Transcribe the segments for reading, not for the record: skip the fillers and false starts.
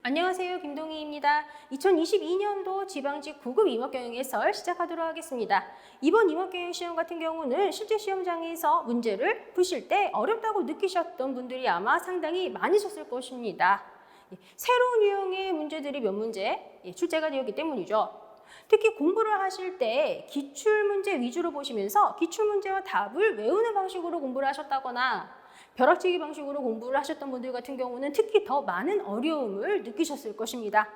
안녕하세요. 김동희입니다. 2022년도 지방직 9급 임업경영 해설 시작하도록 하겠습니다. 이번 임업경영 시험 같은 경우는 실제 시험장에서 문제를 푸실 때 어렵다고 느끼셨던 분들이 아마 상당히 많으셨을 것입니다. 새로운 유형의 문제들이 몇 문제 출제가 되었기 때문이죠. 특히 공부를 하실 때 기출문제 위주로 보시면서 기출문제와 답을 외우는 방식으로 공부를 하셨다거나 벼락치기 방식으로 공부를 하셨던 분들 같은 경우는 특히 더 많은 어려움을 느끼셨을 것입니다.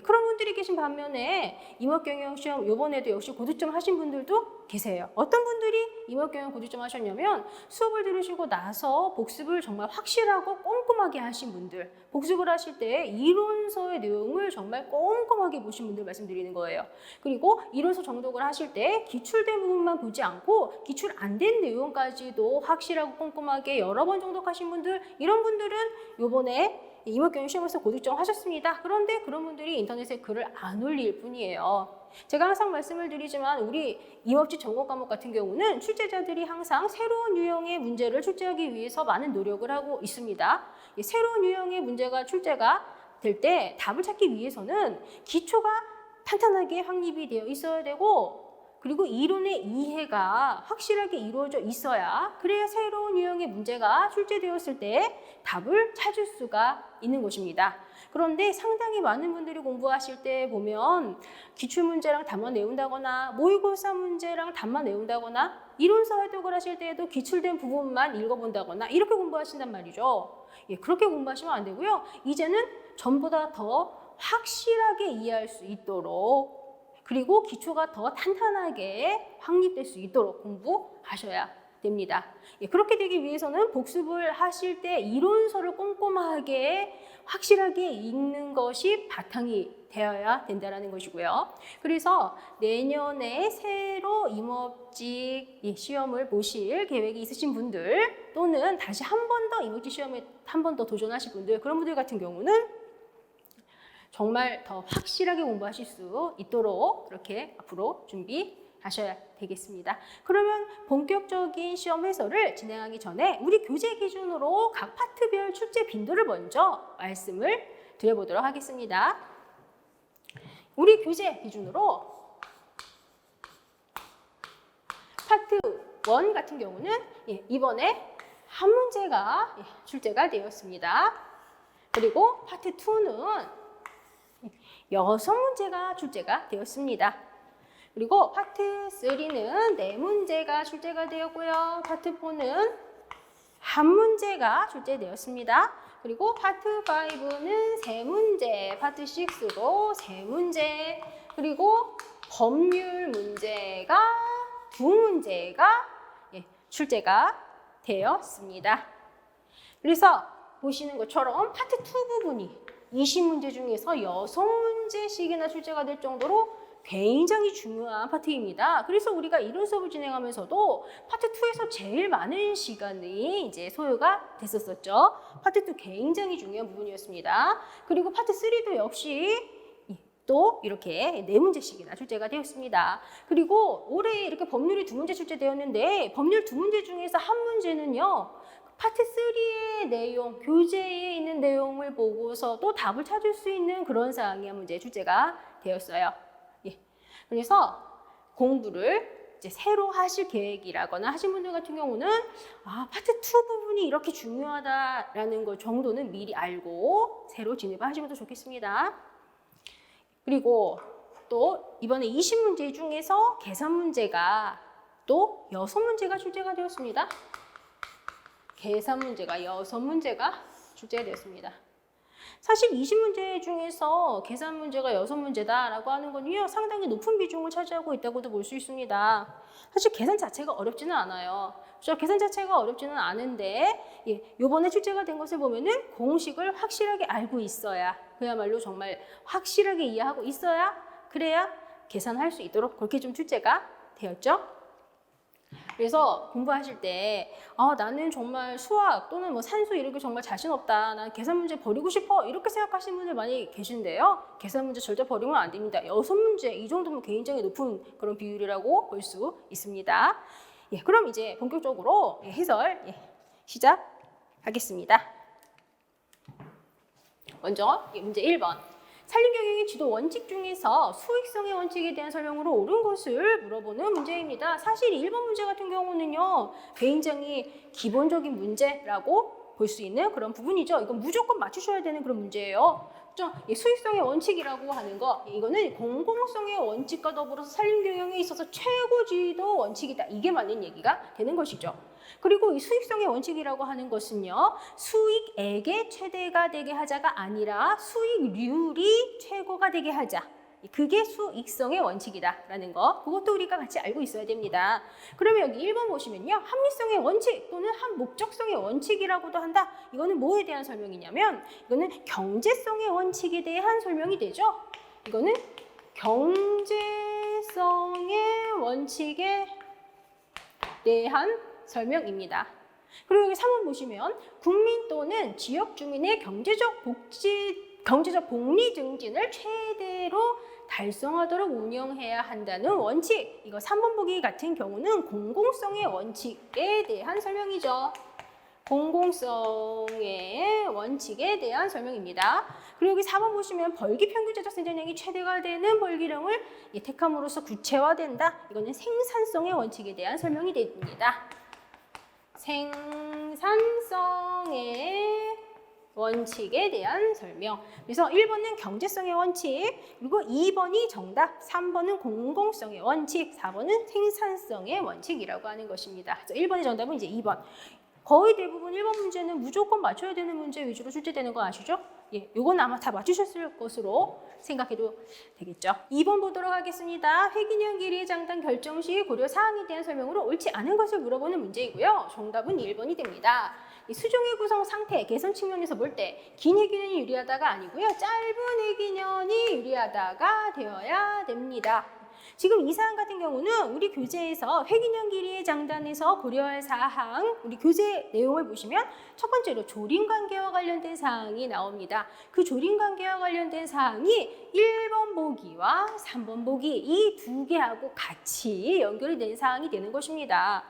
그런 분들이 계신 반면에 임업경영시험 이번에도 역시 고득점 하신 분들도 계세요. 어떤 분들이 임업경영 고득점 하셨냐면 수업을 들으시고 나서 복습을 정말 확실하고 꼼꼼하게 하신 분들, 복습을 하실 때 이론서의 내용을 정말 꼼꼼하게 보신 분들 말씀드리는 거예요. 그리고 이론서 정독을 하실 때 기출된 부분만 보지 않고 기출 안 된 내용까지도 확실하고 꼼꼼하게 여러 번 정독하신 분들, 이런 분들은 이번에 임업경영 시험에서 고득점 하셨습니다. 그런데 그런 분들이 인터넷에 글을 안 올릴 뿐이에요. 제가 항상 말씀을 드리지만 우리 임업직 전공 과목 같은 경우는 출제자들이 항상 새로운 유형의 문제를 출제하기 위해서 많은 노력을 하고 있습니다. 새로운 유형의 문제가 출제가 될 때 답을 찾기 위해서는 기초가 탄탄하게 확립이 되어 있어야 되고, 그리고 이론의 이해가 확실하게 이루어져 있어야, 그래야 새로운 유형의 문제가 출제되었을 때 답을 찾을 수가 있는 것입니다. 그런데 상당히 많은 분들이 공부하실 때 보면 기출문제랑 답만 외운다거나 모의고사 문제랑 답만 외운다거나 이론서 활동을 하실 때에도 기출된 부분만 읽어본다거나 이렇게 공부하신단 말이죠. 그렇게 공부하시면 안 되고요. 이제는 전보다 더 확실하게 이해할 수 있도록, 그리고 기초가 더 탄탄하게 확립될 수 있도록 공부하셔야 됩니다. 그렇게 되기 위해서는 복습을 하실 때 이론서를 꼼꼼하게 확실하게 읽는 것이 바탕이 되어야 된다는 것이고요. 그래서 내년에 새로 임업직 시험을 보실 계획이 있으신 분들, 또는 다시 한 번 더 임업직 시험에 한 번 더 도전하실 분들, 그런 분들 같은 경우는 정말 더 확실하게 공부하실 수 있도록 그렇게 앞으로 준비하셔야 되겠습니다. 그러면 본격적인 시험 해설을 진행하기 전에 우리 교재 기준으로 각 파트별 출제 빈도를 먼저 말씀을 드려보도록 하겠습니다. 우리 교재 기준으로 파트 1 같은 경우는 이번에 한 문제가 출제가 되었습니다. 그리고 파트 2는 6문제가 출제가 되었습니다. 그리고 파트 3는 4문제가 출제가 되었고요. 파트 4는 1문제가 출제되었습니다. 그리고 파트 5는 3문제, 파트 6도 3문제, 그리고 법률 문제가 2문제가 출제가 되었습니다. 그래서 보시는 것처럼 파트 2 부분이 20문제 중에서 6문제씩이나 출제가 될 정도로 굉장히 중요한 파트입니다. 그래서 우리가 이론 수업을 진행하면서도 파트 2에서 제일 많은 시간이 이제 소요가 됐었죠. 파트 2 굉장히 중요한 부분이었습니다. 그리고 파트 3도 역시 또 이렇게 4문제씩이나 출제가 되었습니다. 그리고 올해 이렇게 법률이 2문제 출제되었는데, 법률 2문제 중에서 한 문제는요, 파트 3의 내용, 교재에 있는 내용을 보고서도 답을 찾을 수 있는 그런 사항이 한 문제 출제가 되었어요. 그래서 공부를 이제 새로 하실 계획이라거나 하신 분들 같은 경우는 파트 2 부분이 이렇게 중요하다라는 것 정도는 미리 알고 새로 진입을 하시면 더 좋겠습니다. 그리고 또 이번에 20문제 중에서 계산 문제가 또 6문제가 출제가 되었습니다. 계산 문제가 6문제가 출제되었습니다. 사실 20문제 중에서 계산 문제가 6문제다라고 하는 건요, 상당히 높은 비중을 차지하고 있다고도 볼 수 있습니다. 사실 계산 자체가 어렵지는 않아요. 그렇죠? 계산 자체가 어렵지는 않은데, 이번에 출제가 된 것을 보면은 공식을 확실하게 알고 있어야, 그야말로 정말 확실하게 이해하고 있어야, 그래야 계산할 수 있도록 그렇게 좀 출제가 되었죠. 그래서 공부하실 때 나는 정말 수학 또는 뭐 산수 이런 게 정말 자신 없다, 난 계산 문제 버리고 싶어, 이렇게 생각하시는 분들 많이 계신데요. 계산 문제 절대 버리면 안 됩니다. 6문제 이 정도면 굉장히 높은 그런 비율이라고 볼 수 있습니다. 그럼 이제 본격적으로 해설 시작하겠습니다. 먼저 문제 1번. 산림경영의 지도 원칙 중에서 수익성의 원칙에 대한 설명으로 옳은 것을 물어보는 문제입니다. 사실 1번 문제 같은 경우는요, 굉장히 기본적인 문제라고 볼 수 있는 그런 부분이죠. 이건 무조건 맞추셔야 되는 그런 문제예요. 수익성의 원칙이라고 하는 거, 이거는 공공성의 원칙과 더불어서 산림경영에 있어서 최고지도 원칙이다. 이게 맞는 얘기가 되는 것이죠. 그리고 이 수익성의 원칙이라고 하는 것은요, 수익액의 최대가 되게 하자가 아니라 수익률이 최고가 되게 하자. 그게 수익성의 원칙이다라는 거, 그것도 우리가 같이 알고 있어야 됩니다. 그러면 여기 1번 보시면요, 합리성의 원칙 또는 합목적성의 원칙이라고도 한다. 이거는 뭐에 대한 설명이냐면, 이거는 경제성의 원칙에 대한 설명이 되죠. 이거는 경제성의 원칙에 대한 설명입니다. 그리고 여기 3번 보시면 국민 또는 지역 주민의 경제적 복리 증진을 최대로 달성하도록 운영해야 한다는 원칙. 이거 3번 보기 같은 경우는 공공성의 원칙에 대한 설명이죠. 공공성의 원칙에 대한 설명입니다. 그리고 여기 4번 보시면 벌기 평균 제작 생산량이 최대가 되는 벌기량을 택함으로써 구체화된다. 이거는 생산성의 원칙에 대한 설명이 됩니다. 생산성의 원칙에 대한 설명. 그래서 1번은 경제성의 원칙, 그리고 2번이 정답, 3번은 공공성의 원칙, 4번은 생산성의 원칙이라고 하는 것입니다. 그래서 1번의 정답은 이제 2번. 거의 대부분 1번 문제는 무조건 맞춰야 되는 문제 위주로 출제되는 거 아시죠? 예, 요건 아마 다 맞추셨을 것으로 생각해도 되겠죠. 2번 보도록 하겠습니다. 회기년 길이의 장단 결정 시 고려 사항에 대한 설명으로 옳지 않은 것을 물어보는 문제이고요. 정답은 1번이 됩니다. 수종의 구성 상태, 개선 측면에서 볼 때 긴 회기년이 유리하다가 아니고요. 짧은 회기년이 유리하다가 되어야 됩니다. 지금 이 사항 같은 경우는 우리 교재에서 회기년 길이의 장단에서 고려할 사항, 우리 교재 내용을 보시면 첫 번째로 조림관계와 관련된 사항이 나옵니다. 그 조림관계와 관련된 사항이 1번 보기와 3번 보기 이 두 개하고 같이 연결이 된 사항이 되는 것입니다.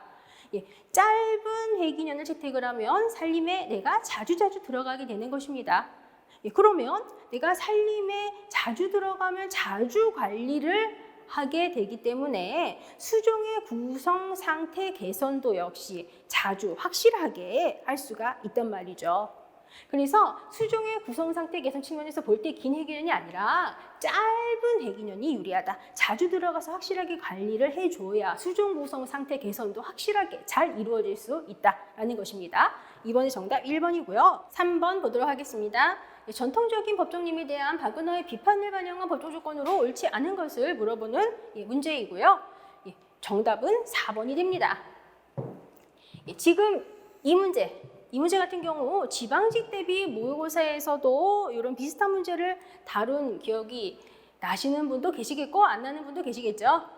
예, 짧은 회기년을 채택을 하면 산림에 내가 자주자주 들어가게 되는 것입니다. 예, 그러면 내가 산림에 자주 들어가면 자주 관리를 하게 되기 때문에 수종의 구성 상태 개선도 역시 자주 확실하게 할 수가 있단 말이죠. 그래서 수종의 구성 상태 개선 측면에서 볼 때 긴 회기년이 아니라 짧은 회기년이 유리하다. 자주 들어가서 확실하게 관리를 해줘야 수종 구성 상태 개선도 확실하게 잘 이루어질 수 있다라는 것입니다. 이번에 정답 1번이고요. 3번 보도록 하겠습니다. 전통적인 법정림에 대한 박은하의 비판을 반영한 법정 조건으로 옳지 않은 것을 물어보는 문제이고요. 정답은 4번이 됩니다. 지금 이 문제 같은 경우 지방직 대비 모의고사에서도 이런 비슷한 문제를 다룬 기억이 나시는 분도 계시겠고 안 나는 분도 계시겠죠.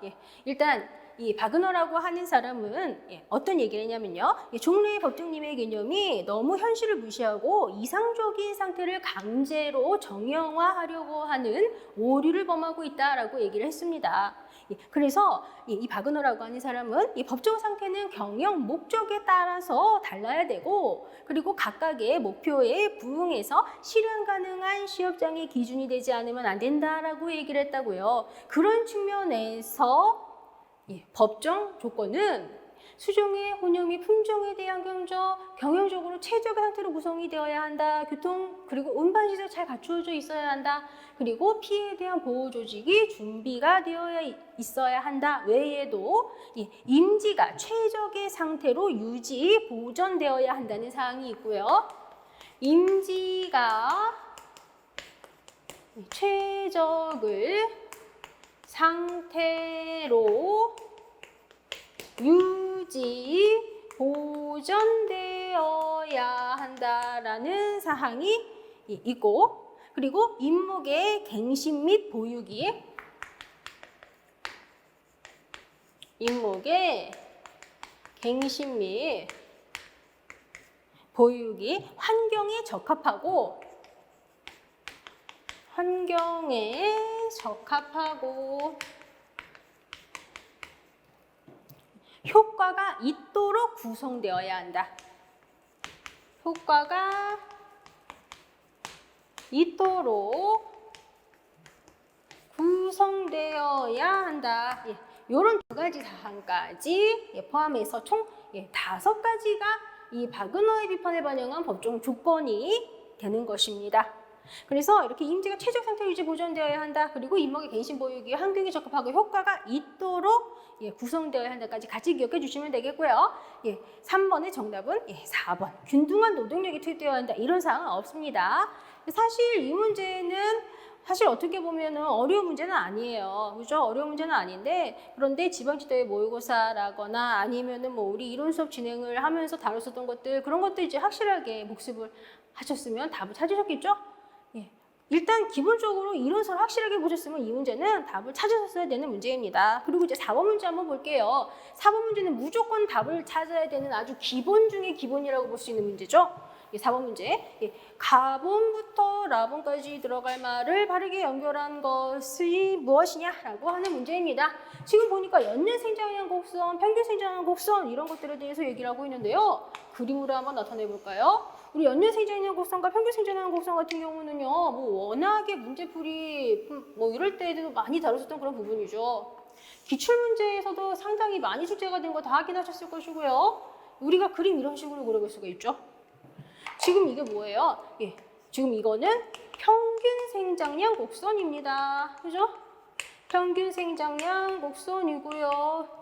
일단 이 박은하라고 하는 사람은 어떤 얘기를 했냐면요. 종래의 법정림의 개념이 너무 현실을 무시하고 이상적인 상태를 강제로 정형화하려고 하는 오류를 범하고 있다라고 얘기를 했습니다. 그래서 이 박은하라고 하는 사람은 이 법정 상태는 경영 목적에 따라서 달라야 되고, 그리고 각각의 목표에 부응해서 실현 가능한 시업장의 기준이 되지 않으면 안 된다라고 얘기를 했다고요. 그런 측면에서 법정 조건은 수종의 혼용 및 품종에 대한 경영적으로 최적의 상태로 구성이 되어야 한다. 교통 그리고 운반시설 잘 갖추어져 있어야 한다. 그리고 피해에 대한 보호 조직이 준비가 되어 있어야 한다. 외에도 임지가 최적의 상태로 유지, 보존되어야 한다는 사항이 있고요. 임지가 최적의 상태로 유지, 보존되어야 한다라는 사항이 있고, 그리고 임목의 갱신 및 보육이 환경에 적합하고 효과가 있도록 구성되어야 한다. 효과가 있도록 구성되어야 한다. 예, 이런 두 가지 사항까지 포함해서 총 5가지가 이 바그너의 비판을 반영한 법정 조건이 되는 것입니다. 그래서 이렇게 임대가 최적 상태 유지 보존되어야 한다. 그리고 임목의 갱신 보유기에 환경에 적합하고 효과가 있도록 구성되어야 한다까지 같이 기억해 주시면 되겠고요. 3번의 정답은 4번. 균등한 노동력이 투입되어야 한다. 이런 사항은 없습니다. 사실 이 문제는 어떻게 보면은 어려운 문제는 아니에요. 그죠? 어려운 문제는 아닌데, 그런데 지방지도의 모의고사라거나 아니면은 뭐 우리 이론 수업 진행을 하면서 다뤘었던 것들, 그런 것들 이제 확실하게 복습을 하셨으면 답을 찾으셨겠죠? 일단 기본적으로 이론서를 확실하게 보셨으면 이 문제는 답을 찾으셨어야 되는 문제입니다. 그리고 이제 4번 문제 한번 볼게요. 4번 문제는 무조건 답을 찾아야 되는 아주 기본 중에 기본이라고 볼 수 있는 문제죠. 4번 문제. 가본부터 라본까지 들어갈 말을 바르게 연결한 것이 무엇이냐라고 하는 문제입니다. 지금 보니까 연년생장량 곡선, 평균생장량 곡선 이런 것들에 대해서 얘기를 하고 있는데요. 그림으로 한번 나타내 볼까요? 우리 연년생장량 곡선과 평균생장량 곡선 같은 경우는요, 뭐 워낙에 문제풀이 뭐 이럴 때에도 많이 다뤘었던 그런 부분이죠. 기출문제에서도 상당히 많이 숙제가 된 거 다 확인하셨을 것이고요. 우리가 그림 이런 식으로 그려볼 수가 있죠. 지금 이게 뭐예요? 지금 이거는 평균 생장량 곡선입니다. 그죠? 평균 생장량 곡선이고요.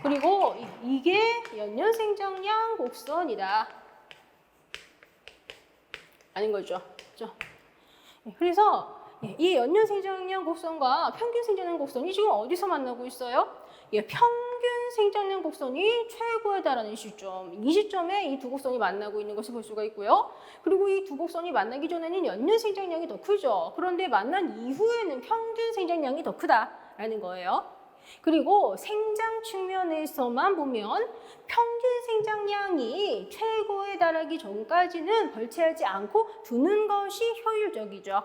그리고 이게 연년 생장량 곡선이다. 아닌 거죠. 그죠? 그래서 이 연년 생장량 곡선과 평균 생장량 곡선이 지금 어디서 만나고 있어요? 평균 생장량 곡선이 최고에 달하는 시점, 이 시점에 이 두 곡선이 만나고 있는 것을 볼 수가 있고요. 그리고 이 두 곡선이 만나기 전에는 연년 생장량이 더 크죠. 그런데 만난 이후에는 평균 생장량이 더 크다라는 거예요. 그리고 생장 측면에서만 보면 평균 생장량이 최고에 달하기 전까지는 벌채하지 않고 두는 것이 효율적이죠.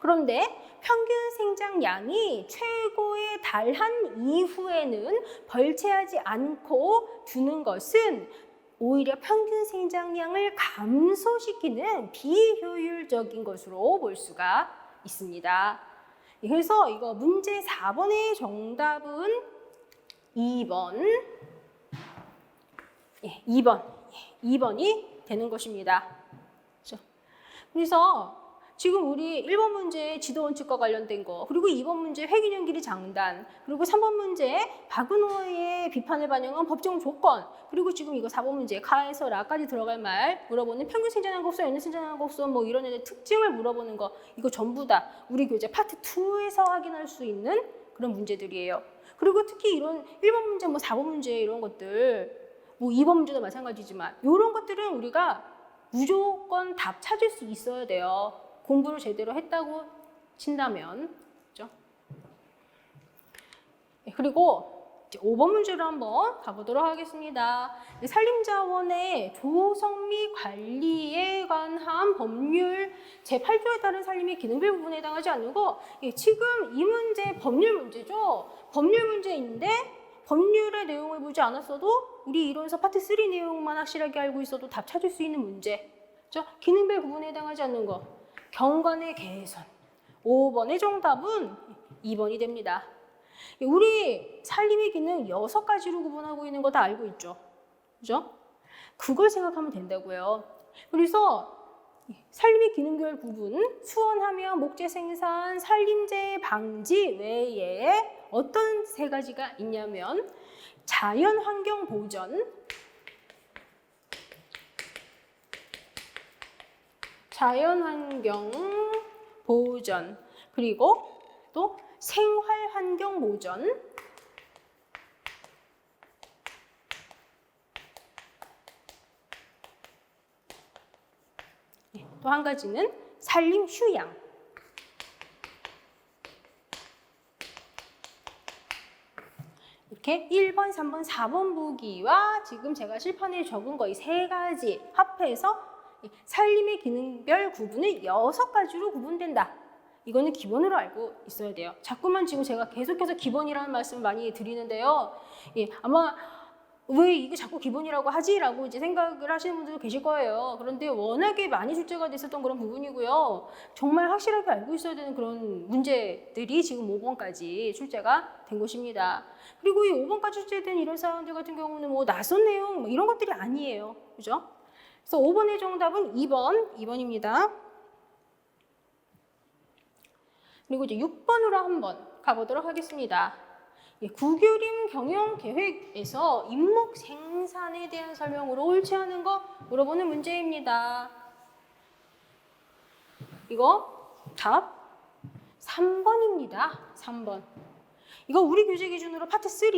그런데 평균 생장량이 최고에 달한 이후에는 벌채하지 않고 두는 것은 오히려 평균 생장량을 감소시키는 비효율적인 것으로 볼 수가 있습니다. 그래서 이거 문제 4번의 정답은 2번. 2번이 되는 것입니다. 그래서 지금 우리 1번 문제 지도원칙과 관련된 거, 그리고 2번 문제 회귀년 길이 장단, 그리고 3번 문제 바그너의 비판을 반영한 법정 조건, 그리고 지금 이거 4번 문제 가에서 라까지 들어갈 말 물어보는 평균 생장량 곡선, 연년 생장량 곡선 뭐 이런 애들 특징을 물어보는 거, 이거 전부 다 우리 교재 파트 2에서 확인할 수 있는 그런 문제들이에요. 그리고 특히 이런 1번 문제, 뭐 4번 문제 이런 것들, 뭐 2번 문제도 마찬가지지만 이런 것들은 우리가 무조건 답 찾을 수 있어야 돼요. 공부를 제대로 했다고 친다면. 그렇죠? 그리고 이제 5번 문제로 한번 가보도록 하겠습니다. 산림자원의 조성 및 관리에 관한 법률 제8조에 따른 산림의 기능별 부분에 해당하지 않고, 지금 이 문제 법률 문제죠. 법률 문제인데 법률의 내용을 보지 않았어도 우리 이론서 파트 3 내용만 확실하게 알고 있어도 답 찾을 수 있는 문제. 그렇죠? 기능별 부분에 해당하지 않는 거. 경관의 개선. 5번의 정답은 2번이 됩니다. 우리 산림의 기능 6가지로 구분하고 있는 거 다 알고 있죠. 그죠? 그걸 생각하면 된다고요. 그래서 산림의 기능별 구분, 수원하면 목재 생산, 산림재해 방지 외에 어떤 3가지가 있냐면 자연환경 보전, 자연환경 보전, 그리고 또 생활환경 보전, 또 한 가지는 산림 휴양. 이렇게 1번, 3번, 4번 보기와 지금 제가 실판에 적은 거 이 3가지 합해서 산림의 기능별 구분을 6가지로 구분된다. 이거는 기본으로 알고 있어야 돼요. 자꾸만 지금 제가 계속해서 기본이라는 말씀을 많이 드리는데요. 아마 왜 이게 자꾸 기본이라고 하지라고 이제 생각을 하시는 분들도 계실 거예요. 그런데 워낙에 많이 출제가 됐었던 그런 부분이고요. 정말 확실하게 알고 있어야 되는 그런 문제들이 지금 5번까지 출제가 된 것입니다. 그리고 이 5번까지 출제된 이런 사항들 같은 경우는 뭐 낯선 내용 뭐 이런 것들이 아니에요. 그죠? 그래서 5번의 정답은 2번입니다. 그리고 이제 6번으로 한번 가보도록 하겠습니다. 국유림 경영계획에서 임목 생산에 대한 설명으로 옳지 않은 거 물어보는 문제입니다. 이거 답 3번입니다. 3번. 이거 우리 교재 기준으로 파트 3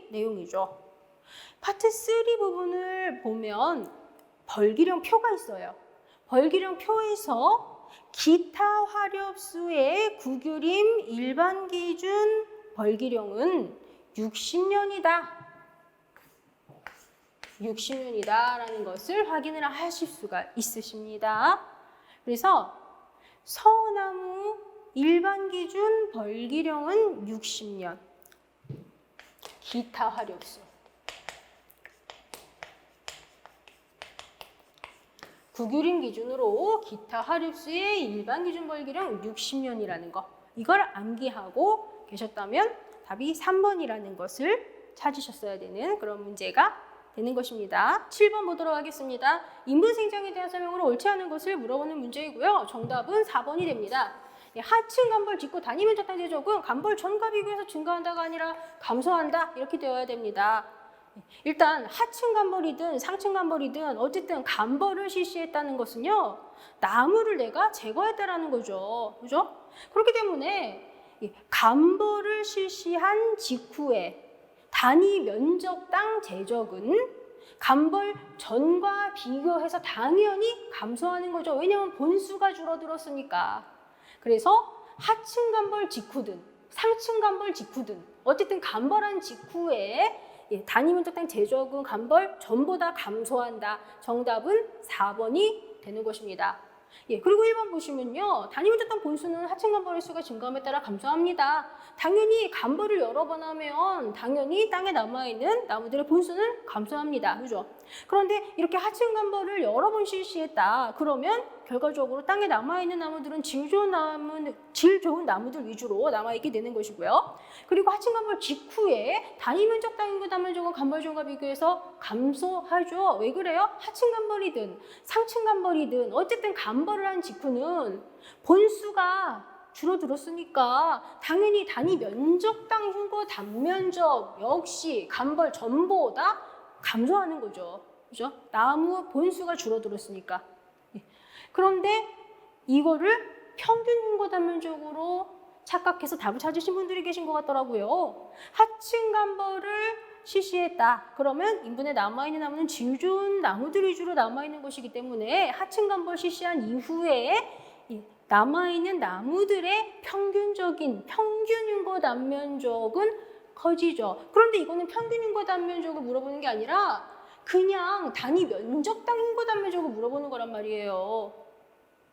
내용이죠. 파트 3 부분을 보면 벌기령 표가 있어요. 벌기령 표에서 기타 화력수의 국유림 일반 기준 벌기령은 60년이다. 60년이다라는 것을 확인을 하실 수가 있으십니다. 그래서 서나무 일반 기준 벌기령은 60년. 기타 화력수. 국유림 기준으로 기타 화력수의 일반 기준 벌기령 60년이라는 거. 이걸 암기하고 계셨다면 답이 3번이라는 것을 찾으셨어야 되는 그런 문제가 되는 것입니다. 7번 보도록 하겠습니다. 인분 생장에 대한 설명으로 옳지 않은 것을 물어보는 문제이고요. 정답은 4번이 됩니다. 하층 간벌 직후 단위 면적 단위 적은 간벌 전과 비교해서 증가한다가 아니라 감소한다 이렇게 되어야 됩니다. 일단 하층 간벌이든 상층 간벌이든 어쨌든 간벌을 실시했다는 것은요. 나무를 내가 제거했다라는 거죠. 그죠? 그렇기 때문에 간벌을 실시한 직후에 단위 면적당 제적은 간벌 전과 비교해서 당연히 감소하는 거죠. 왜냐하면 본수가 줄어들었으니까. 그래서 하층 간벌 직후든 상층 간벌 직후든 어쨌든 간벌한 직후에 단위 면적당 제적은 간벌 전보다 감소한다. 정답은 4번이 되는 것입니다. 그리고 1번 보시면요. 단위 면적당 본수는 하층 간벌의 수가 증가함에 따라 감소합니다. 당연히 간벌을 여러 번 하면 당연히 땅에 남아있는 나무들의 본수는 감소합니다. 그죠? 그런데 이렇게 하층 간벌을 여러 번 실시했다. 그러면 결과적으로 땅에 남아있는 나무들은 질 좋은 나무들 위주로 남아있게 되는 것이고요. 그리고 하층 간벌 직후에 단위 면적당 인구 단면적은 간벌 전과 비교해서 감소하죠. 왜 그래요? 하층 간벌이든 상층 간벌이든 어쨌든 간벌을 한 직후는 본수가 줄어들었으니까 당연히 단위 면적당 인구 단면적 역시 간벌 전보다 감소하는 거죠. 그죠? 나무 본수가 줄어들었으니까. 그런데 이거를 평균 인구 단면적으로 착각해서 답을 찾으신 분들이 계신 것 같더라고요. 하층 간벌을 실시했다. 그러면 인분에 남아있는 나무는 질 좋은 나무들 위주로 남아있는 것이기 때문에 하층 간벌 실시한 이후에 남아있는 나무들의 평균 인구 단면적은 커지죠. 그런데 이거는 평균 인구 단면적을 물어보는 게 아니라 그냥 단위 면적당 인구 단면적을 물어보는 거란 말이에요.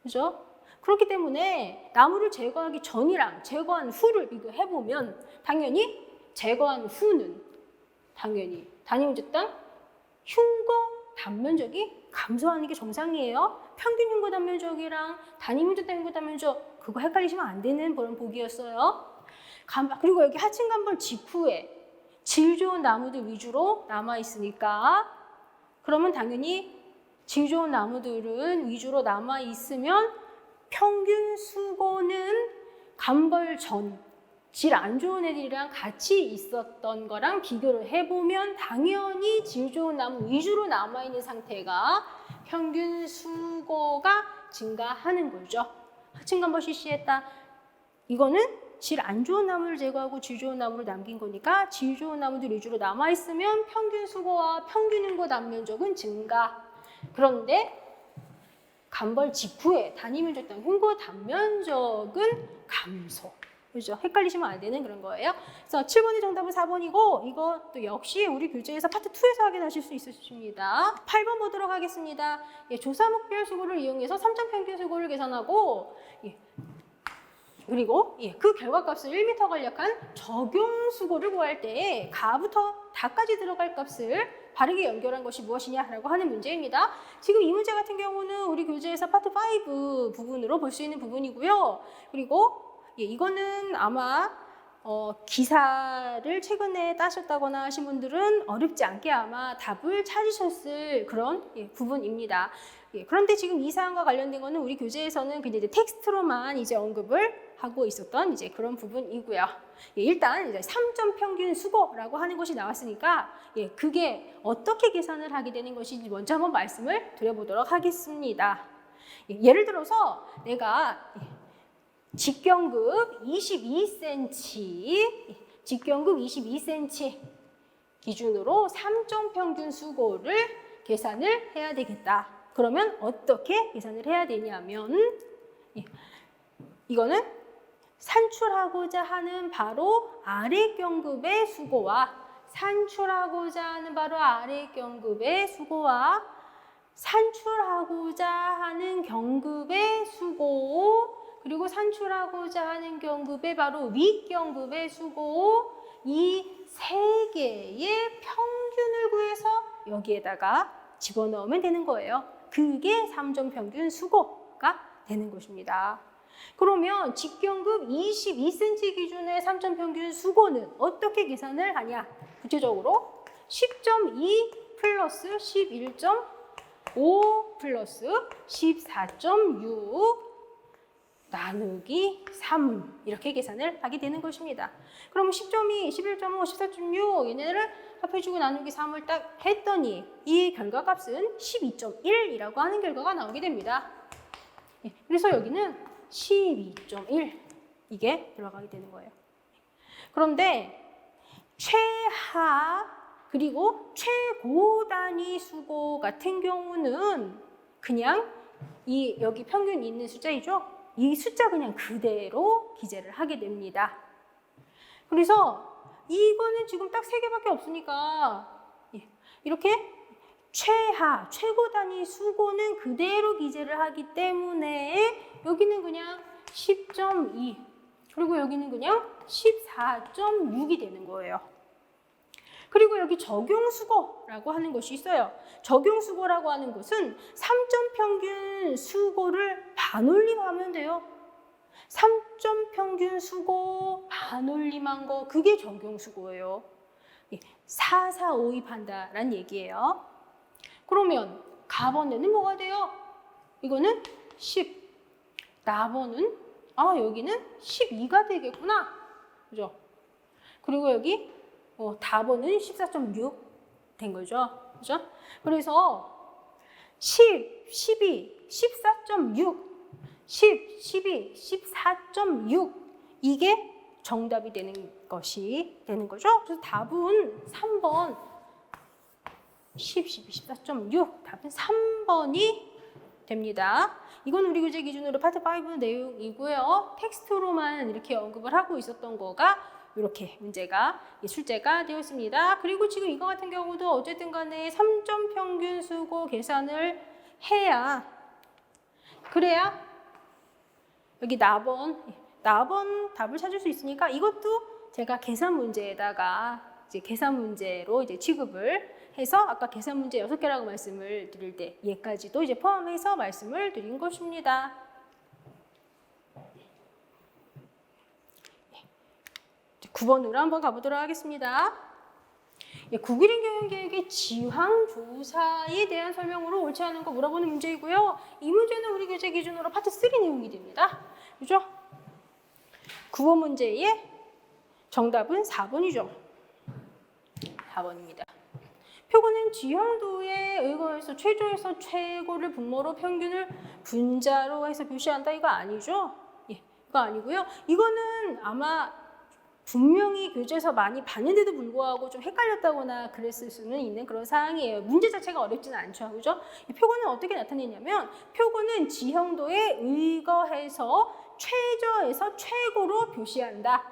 그죠? 그렇기 때문에 나무를 제거하기 전이랑 제거한 후를 비교해보면 당연히 제거한 후는 당연히 단위 면적당 흉고 단면적이 감소하는 게 정상이에요. 평균 흉고 단면적이랑 단위 면적당 흉고 단면적 그거 헷갈리시면 안 되는 그런 보기였어요. 그리고 여기 하층 간벌 직후에 질 좋은 나무들 위주로 남아있으니까 그러면 당연히 질 좋은 나무들은 위주로 남아있으면 평균 수고는 간벌 전 질 안 좋은 애들이랑 같이 있었던 거랑 비교를 해보면 당연히 질 좋은 나무 위주로 남아있는 상태가 평균 수고가 증가하는 거죠. 하층 간벌 실시했다. 이거는 질 안 좋은 나무를 제거하고 질 좋은 나무를 남긴 거니까 질 좋은 나무들 위주로 남아있으면 평균 수고와 평균 인구 단면적은 증가. 그런데 간벌 직후에 단위 면적당 흉고 단면적은 감소. 그렇죠? 헷갈리시면 안 되는 그런 거예요. 그래서 7번의 정답은 4번이고 이것도 역시 우리 교재에서 파트 2에서 확인하실 수 있으십니다. 8번 보도록 하겠습니다. 조사목별 수고를 이용해서 3점 평균 수고를 계산하고 그리고 그 결과값을 1m 간략한 적용 수고를 구할 때 가부터 다까지 들어갈 값을 바르게 연결한 것이 무엇이냐라고 하는 문제입니다. 지금 이 문제 같은 경우는 우리 교재에서 파트 5 부분으로 볼 수 있는 부분이고요. 그리고 이거는 아마 기사를 최근에 따셨다거나 하신 분들은 어렵지 않게 아마 답을 찾으셨을 그런 부분입니다. 그런데 지금 이 사항과 관련된 거는 우리 교재에서는 그냥 이제 텍스트로만 이제 언급을 하고 있었던 이제 그런 부분이고요. 일단 이제 3점 평균 수고라고 하는 것이 나왔으니까 그게 어떻게 계산을 하게 되는 것인지 먼저 한번 말씀을 드려보도록 하겠습니다. 예를 들어서 내가 직경급 22cm, 직경급 22cm 기준으로 3점 평균 수고를 계산을 해야 되겠다. 그러면 어떻게 계산을 해야 되냐면 이거는 산출하고자 하는 바로 아래 경급의 수고와 산출하고자 하는 바로 아래 경급의 수고와 산출하고자 하는 경급의 수고 그리고 산출하고자 하는 경급의 바로 윗경급의 수고 이 세 개의 평균을 구해서 여기에다가 집어넣으면 되는 거예요. 그게 3점 평균 수고가 되는 것입니다. 그러면 직경급 22cm 기준의 3점 평균 수고는 어떻게 계산을 하냐? 구체적으로 10.2 플러스 11.5 플러스 14.6 나누기 3 이렇게 계산을 하게 되는 것입니다. 그럼 10.2, 11.5, 14.6 얘네를 합해주고 나누기 3을 딱 했더니 이 결과값은 12.1이라고 하는 결과가 나오게 됩니다. 그래서 여기는 12.1 이게 들어가게 되는 거예요. 그런데 최하 그리고 최고 단위 수고 같은 경우는 그냥 이 여기 평균 있는 숫자이죠. 이 숫자 그냥 그대로 기재를 하게 됩니다. 그래서 이거는 지금 딱 3개밖에 없으니까 이렇게 최하, 최고 단위 수고는 그대로 기재를 하기 때문에 여기는 그냥 10.2 그리고 여기는 그냥 14.6이 되는 거예요. 그리고 여기 적용수고라고 하는 것이 있어요. 적용수고라고 하는 것은 3점 평균 수고를 반올림하면 돼요. 3점 평균 수고 반올림한 거 그게 적용수고예요. 4, 4, 5 입한다라는 얘기예요. 그러면 가번에는 뭐가 돼요? 이거는 10. 나번은 여기는 12가 되겠구나. 그죠? 그리고 여기 다번은 14.6 된 거죠. 그죠? 그래서 10, 12, 14.6, 10, 12, 14.6 이게 정답이 되는 것이 되는 거죠. 그래서 답은 3번 10, 12, 14.6 답은 3번이 됩니다. 이건 우리 교재 기준으로 파트 5 내용이고요. 텍스트로만 이렇게 언급을 하고 있었던 거가 이렇게 문제가 출제가 되었습니다. 그리고 지금 이거 같은 경우도 어쨌든 간에 3점 평균 수고 계산을 해야 그래야 여기 나번 답을 찾을 수 있으니까 이것도 제가 계산 문제에다가 이제 계산 문제로 이제 취급을 해서 아까 계산 문제 6개라고 말씀을 드릴 때 얘까지도 이제 포함해서 말씀을 드린 것입니다. 9번으로 한번 가보도록 하겠습니다. 9기능 교육계획의 지황조사에 대한 설명으로 옳지 않은 거 물어보는 문제이고요. 이 문제는 우리 교재 기준으로 파트 3 내용이 됩니다. 그죠? 9번 문제의 정답은 4번이죠. 4번입니다. 표고는 지형도에 의거해서 최저에서 최고를 분모로 평균을 분자로 해서 표시한다. 이거 아니죠? 이거 아니고요. 이거는 아마 분명히 교재에서 많이 봤는데도 불구하고 좀 헷갈렸다거나 그랬을 수는 있는 그런 사항이에요. 문제 자체가 어렵지는 않죠. 그죠? 이 표고는 어떻게 나타내냐면 표고는 지형도에 의거해서 최저에서 최고로 표시한다.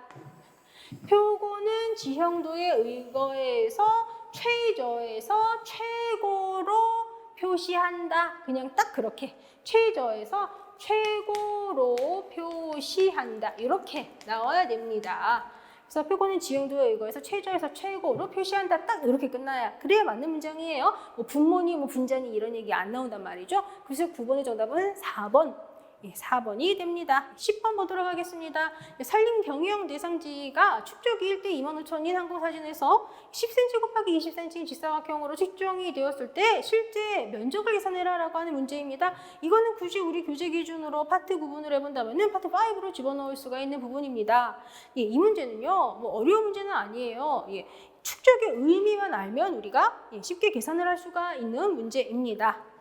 표고는 지형도에 의거해서 최저에서 최고로 표시한다. 그냥 딱 그렇게 최저에서 최고로 표시한다. 이렇게 나와야 됩니다. 그래서 표고는 지형도에 의거해서 최저에서 최고로 표시한다. 딱 이렇게 끝나야. 그래야 맞는 문장이에요. 뭐 분모니 뭐 분자니 이런 얘기 안 나온단 말이죠. 그래서 9번의 정답은 4번. 예, 4번이 됩니다. 10번 보도록 하겠습니다. 산림 병유형 대상지가 축적이 1대 25,000인 항공사진에서 10cm 곱하기 20cm 직사각형으로 측정이 되었을 때 실제 면적을 계산해라라고 하는 문제입니다. 이거는 굳이 우리 교재 기준으로 파트 구분을 해본다면 파트 5로 집어넣을 수가 있는 부분입니다. 예, 이 문제는요, 뭐 어려운 문제는 아니에요. 예, 축적의 의미만 알면 우리가 쉽게 계산을 할 수가 있는 문제입니다.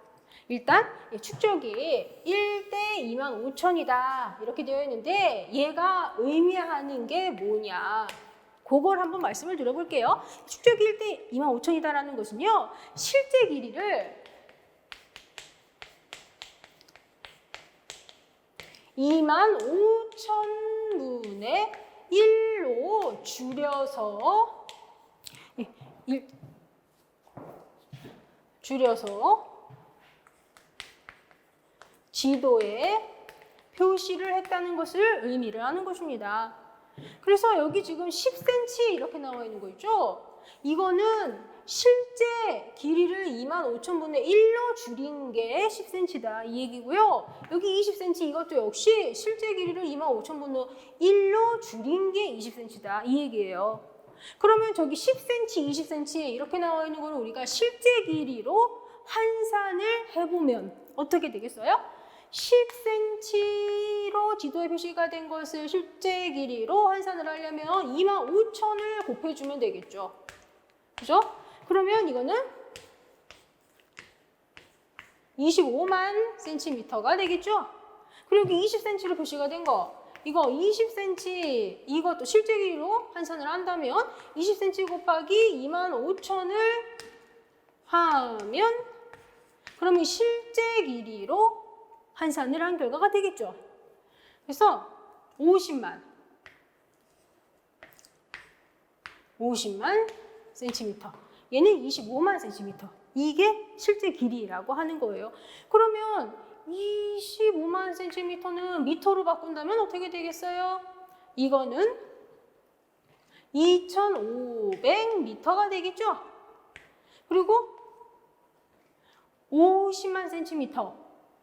일단 축적이 1대 25,000이다 이렇게 되어 있는데 얘가 의미하는 게 뭐냐, 그걸 한번 말씀을 드려볼게요. 축적이 1대 25,000이다라는 것은요, 실제 길이를 25,000분의 1로 줄여서 지도에 표시를 했다는 것을 의미를 하는 것입니다. 그래서 여기 지금 10cm 이렇게 나와 있는 거 있죠? 이거는 실제 길이를 25,000분의 1로 줄인 게 10cm다 이 얘기고요. 여기 20cm 이것도 역시 실제 길이를 25,000분의 1로 줄인 게 20cm다 이 얘기예요. 그러면 저기 10cm, 20cm 이렇게 나와 있는 거를 우리가 실제 길이로 환산을 해보면 어떻게 되겠어요? 10cm로 지도에 표시가 된 것을 실제 길이로 환산을 하려면 25,000을 곱해주면 되겠죠. 그죠? 그러면 이거는 25만 cm가 되겠죠? 그리고 20cm로 표시가 된 거, 이거 20cm, 이것도 실제 길이로 환산을 한다면 20cm 곱하기 25,000을 하면 그러면 실제 길이로 환산을 한 결과가 되겠죠. 그래서 50만 cm, 얘는 25만 cm, 이게 실제 길이라고 하는 거예요. 그러면 25만 cm는 미터로 바꾼다면 어떻게 되겠어요? 이거는 2,500m가 되겠죠. 그리고 50만 cm,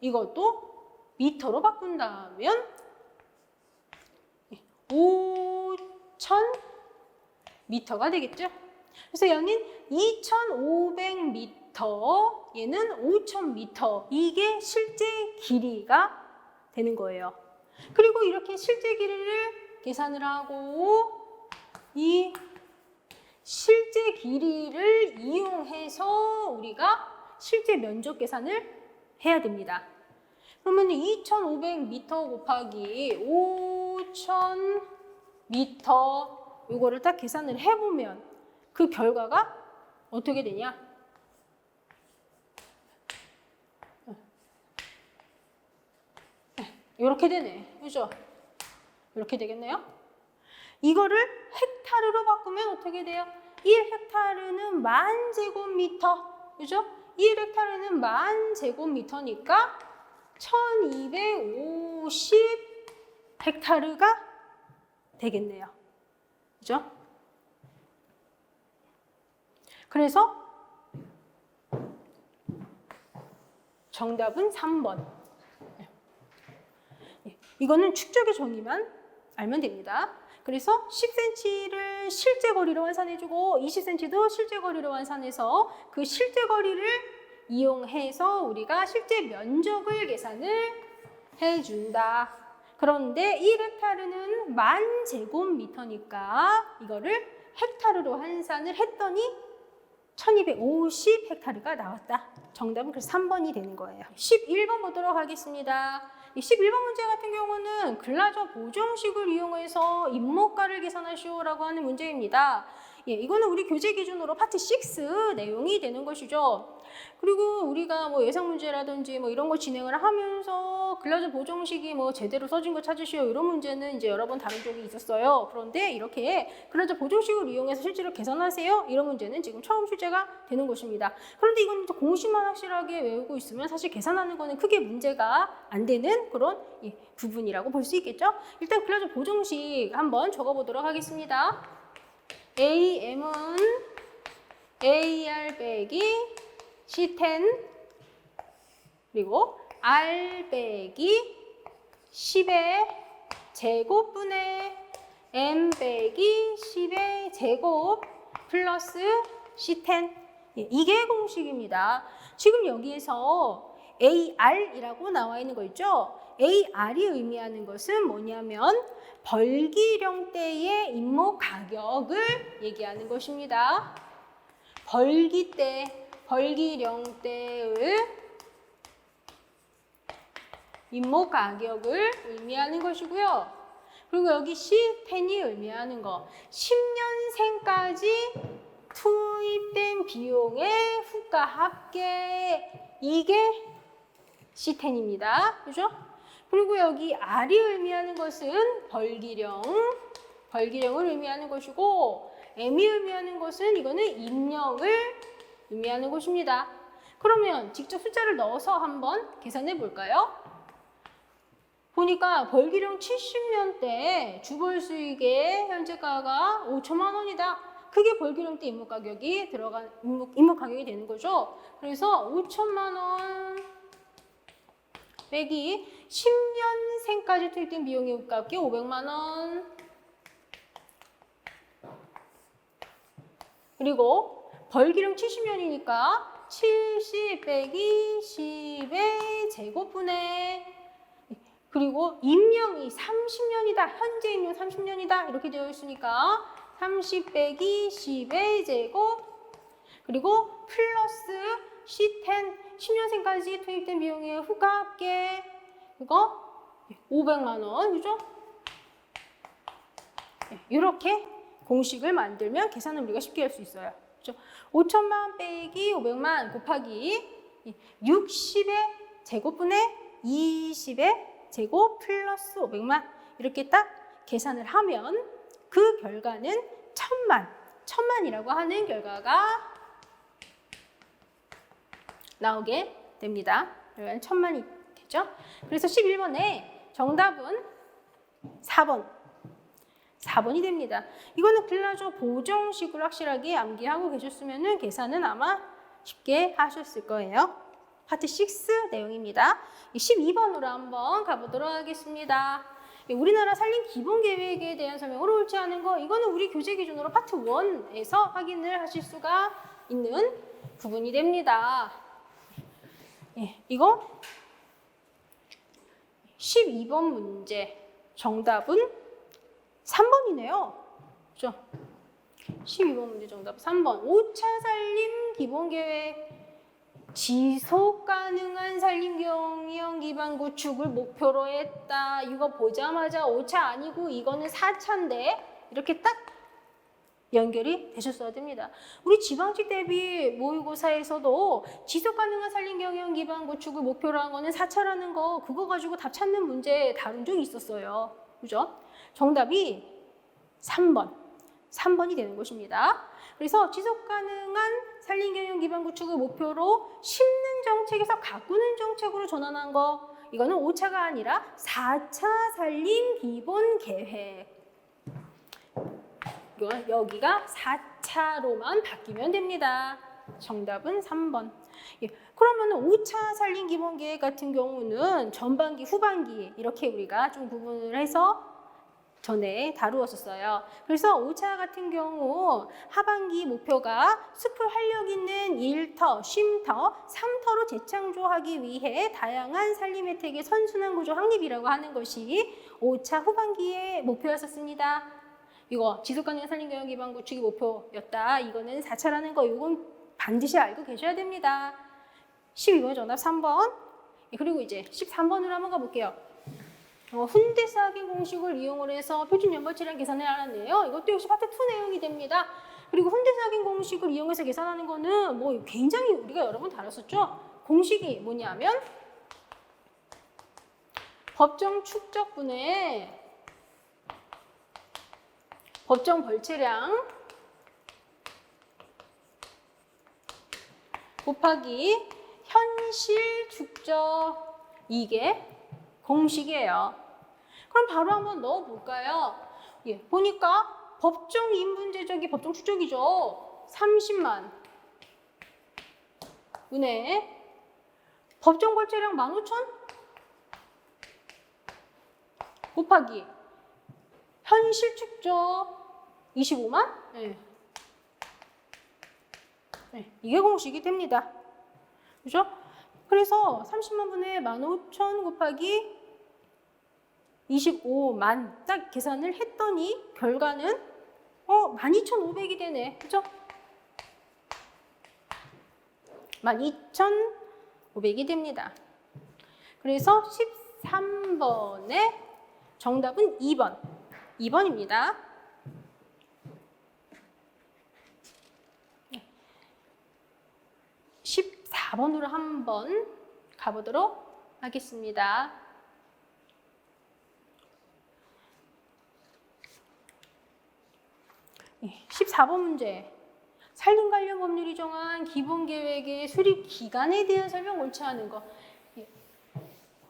이것도 미터로 바꾼다면 5,000m가 되겠죠. 그래서 여기는 2,500m, 얘는 5,000m, 이게 실제 길이가 되는 거예요. 그리고 이렇게 실제 길이를 계산을 하고 이 실제 길이를 이용해서 우리가 실제 면적 계산을 해야 됩니다. 그러면 2,500m 곱하기 5,000m 이거를 딱 계산을 해보면 그 결과가 어떻게 되냐? 이렇게 되네. 그죠? 이렇게 되겠네요. 이거를 헥타르로 바꾸면 어떻게 돼요? 1헥타르는 10,000제곱미터. 그죠? 1헥타르는 10,000제곱미터니까 1,250헥타르가 되겠네요. 그죠? 그래서 정답은 3번. 이거는 축적의 정의만 알면 됩니다. 그래서 10cm를 실제 거리로 환산해주고 20cm도 실제 거리로 환산해서 그 실제 거리를 이용해서 우리가 실제 면적을 계산을 해준다. 그런데 1헥타르는 10,000제곱미터니까 이거를 헥타르로 환산을 했더니 1,250헥타르가 나왔다. 정답은 그래서 3번이 되는 거예요. 11번 보도록 하겠습니다. 이 11번 문제 같은 경우는 글라저 보정식을 이용해서 인모가를 계산하시오라고 하는 문제입니다. 예, 이거는 우리 교재 기준으로 파트 6 내용이 되는 것이죠. 그리고 우리가 뭐 예상 문제라든지 뭐 이런 거 진행을 하면서 글라즈 보정식이 뭐 제대로 써진 거 찾으시오 이런 문제는 이제 여러 번 다룬 적이 있었어요. 그런데 이렇게 글라즈 보정식을 이용해서 실제로 계산하세요 이런 문제는 지금 처음 출제가 되는 것입니다. 그런데 이건 공식만 확실하게 외우고 있으면 사실 계산하는 거는 크게 문제가 안 되는 그런 부분이라고 볼 수 있겠죠. 일단 글라즈 보정식 한번 적어보도록 하겠습니다. AM은 AR 빼기 C10 그리고 R 빼기 10의 제곱분의 M 빼기 10의 제곱 플러스 C10 이게 공식입니다. 지금 여기에서 AR이라고 나와 있는 거 있죠? AR이 의미하는 것은 뭐냐면 벌기령대의 임목 가격을 얘기하는 것입니다. 벌기령대의 임목 가격을 의미하는 것이고요. 그리고 여기 C10이 의미하는 거 10년생까지 투입된 비용의 후가 합계 이게 C10입니다. 그죠? 그리고 여기 R이 의미하는 것은 벌기령을 의미하는 것이고 M이 의미하는 것은 이거는 임력을 의미하는 것입니다. 그러면 직접 숫자를 넣어서 한번 계산해 볼까요? 보니까 벌기령 70년 때 주벌 수익의 현재가가 5천만 원이다. 그게 벌기령 때 임목 가격이 임목 가격이 되는 거죠. 그래서 5천만 원 빼기 10년생까지 투입된 비용의 후가합계 500만 원. 그리고 벌기령 70년이니까 70 빼기 10의 제곱분의 그리고 임명이 30년이다. 현재 임명 30년이다. 이렇게 되어 있으니까 30 빼기 10의 제곱 그리고 플러스 C10 10년생까지 투입된 비용의 후가합계 이거 500만 원 그죠? 이렇게 공식을 만들면 계산을 우리가 쉽게 할 수 있어요. 그렇죠? 5천만 빼기 500만 곱하기 60의 제곱분의 20의 제곱 플러스 500만 이렇게 딱 계산을 하면 그 결과는 1000만이라고 하는 결과가 나오게 됩니다. 결과는 1000만이 되죠. 그래서 11번에 정답은 4번이 됩니다. 이거는 글라저 보정식을 확실하게 암기하고 계셨으면 계산은 아마 쉽게 하셨을 거예요. 파트 6 내용입니다. 12번으로 한번 가보도록 하겠습니다. 우리나라 산림 기본 계획에 대한 설명을 옳지 않은 거 이거는 우리 교재 기준으로 파트 1에서 확인을 하실 수가 있는 부분이 됩니다. 이거 12번 문제 정답은 3번이네요. 그렇죠? 12번 문제 정답 3번. 5차 산림 기본계획 지속 가능한 산림 경영 기반 구축을 목표로 했다. 이거 보자마자 5차 아니고 이거는 4차인데 이렇게 딱 연결이 되셨어야 됩니다. 우리 지방직 대비 모의고사에서도 지속 가능한 산림 경영 기반 구축을 목표로 한 거는 4차라는 거 그거 가지고 답 찾는 문제 다룬 적이 있었어요. 그죠? 정답이 3번이 되는 것입니다. 그래서 지속 가능한 산림 경영 기반 구축을 목표로 심는 정책에서 가꾸는 정책으로 전환한 거 이거는 5차가 아니라 4차 산림 기본 계획. 여기가 4차로만 바뀌면 됩니다. 정답은 3번. 그러면 5차 산림 기본 계획 같은 경우는 전반기, 후반기 이렇게 우리가 좀 구분을 해서 전에 다루었었어요. 그래서 5차 같은 경우 하반기 목표가 숲을 활력 있는 1터, 쉼터, 3터로 재창조하기 위해 다양한 산림 혜택의 선순환 구조 확립이라고 하는 것이 5차 후반기의 목표였었습니다. 이거 지속가능한 산림 경영 기반 구축이 목표였다. 이거는 4차라는 거 이건 반드시 알고 계셔야 됩니다. 12번 정답 3번. 그리고 이제 13번으로 한번 가볼게요. 훈대사기 공식을 이용을 해서 표준 연벌치량 계산을 알았네요. 이것도 역시 파트 2 내용이 됩니다. 그리고 훈대사기 공식을 이용해서 계산하는 거는 뭐 굉장히 우리가 여러 번 다뤘었죠. 공식이 뭐냐면 법정 축적분의 법정 벌체량 곱하기 현실 축적, 이게 공식이에요. 그럼 바로 한번 넣어볼까요? 예, 보니까 법정 인분제적이 법정 축적이죠. 30만 분의 법정 벌체량 15,000 곱하기 현실 축적 25만? 네. 네, 이게 공식이 됩니다. 그죠? 그래서 30만 분의 15,000 곱하기 25만 딱 계산을 했더니 결과는 12,500이 되네. 그죠? 12,500이 됩니다. 그래서 13번의 정답은 2번. 2번입니다. 14번으로 한번 가보도록 하겠습니다. 14번 문제. 산림 관련 법률이 정한 기본계획의 수립 기간에 대한 설명 옳지 않은 거.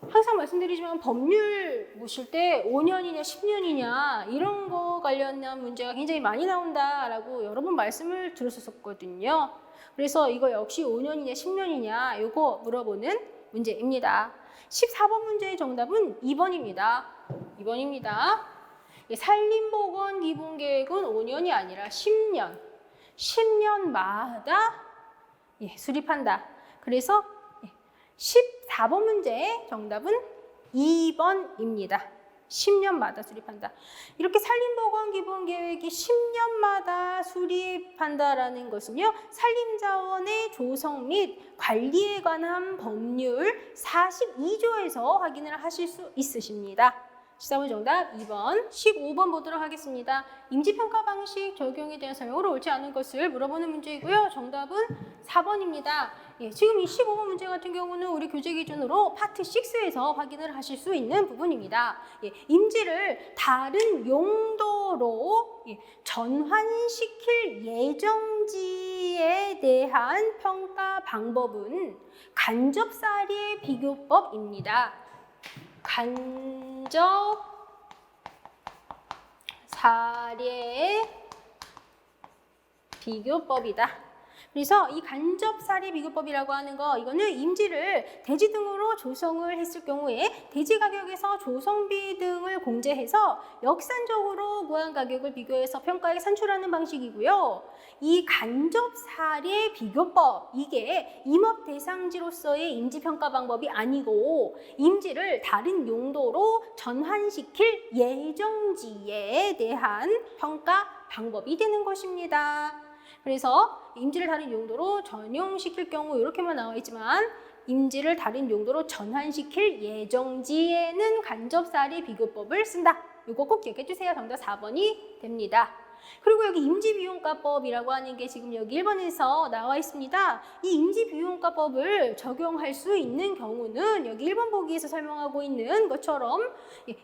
항상 말씀드리지만 법률 보실 때 5년이냐 10년이냐 이런 거 관련한 문제가 굉장히 많이 나온다라고 여러 번 말씀을 드렸었거든요. 그래서 이거 역시 5년이냐 10년이냐 이거 물어보는 문제입니다. 14번 문제의 정답은 2번입니다. 2번입니다. 산림보건 기본계획은 5년이 아니라 10년. 10년마다 수립한다. 그래서 14번 문제의 정답은 2번입니다. 10년마다 수립한다. 이렇게 산림보건 기본계획이 10년마다 수립한다라는 것은요, 산림자원의 조성 및 관리에 관한 법률 42조에서 확인을 하실 수 있으십니다. 14번 정답 2번. 15번 보도록 하겠습니다. 임시평가 방식 적용에 대한 설명을 옳지 않은 것을 물어보는 문제이고요. 정답은 4번입니다. 지금 이 15번 문제 같은 경우는 우리 교재 기준으로 파트 6에서 확인을 하실 수 있는 부분입니다. 임지를 다른 용도로 전환시킬 예정지에 대한 평가 방법은 간접사례 비교법입니다. 간접 사례 비교법이다. 그래서 이 간접 사례 비교법이라고 하는 거, 이거는 임지를 대지 등으로 조성을 했을 경우에 대지 가격에서 조성비 등을 공제해서 역산적으로 구한 가격을 비교해서 평가에 산출하는 방식이고요. 이 간접 사례 비교법, 이게 임업 대상지로서의 임지 평가 방법이 아니고 임지를 다른 용도로 전환시킬 예정지에 대한 평가 방법이 되는 것입니다. 그래서 임지를 다른 용도로 전용시킬 경우 이렇게만 나와 있지만 임지를 다른 용도로 전환시킬 예정지에는 간접사례 비교법을 쓴다. 이거 꼭 기억해 주세요. 정답 4번이 됩니다. 그리고 여기 임지비용가법이라고 하는 게 지금 여기 1번에서 나와 있습니다. 이 임지비용가법을 적용할 수 있는 경우는 여기 1번 보기에서 설명하고 있는 것처럼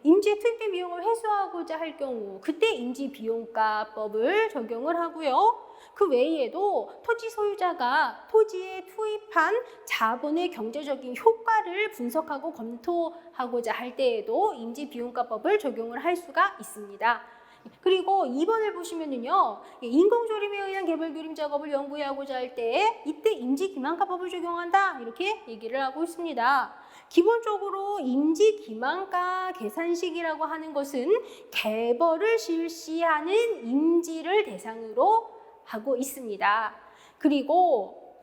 임지에 투입된 비용을 회수하고자 할 경우 그때 임지비용가법을 적용을 하고요. 그 외에도 토지 소유자가 토지에 투입한 자본의 경제적인 효과를 분석하고 검토하고자 할 때에도 임지비용가법을 적용을 할 수가 있습니다. 그리고 2번을 보시면은요, 인공조림에 의한 개발조림 작업을 연구하고자 할 때 이때 임지기만가법을 적용한다 이렇게 얘기를 하고 있습니다. 기본적으로 임지기만가 계산식이라고 하는 것은 개벌을 실시하는 임지를 대상으로 하고 있습니다. 그리고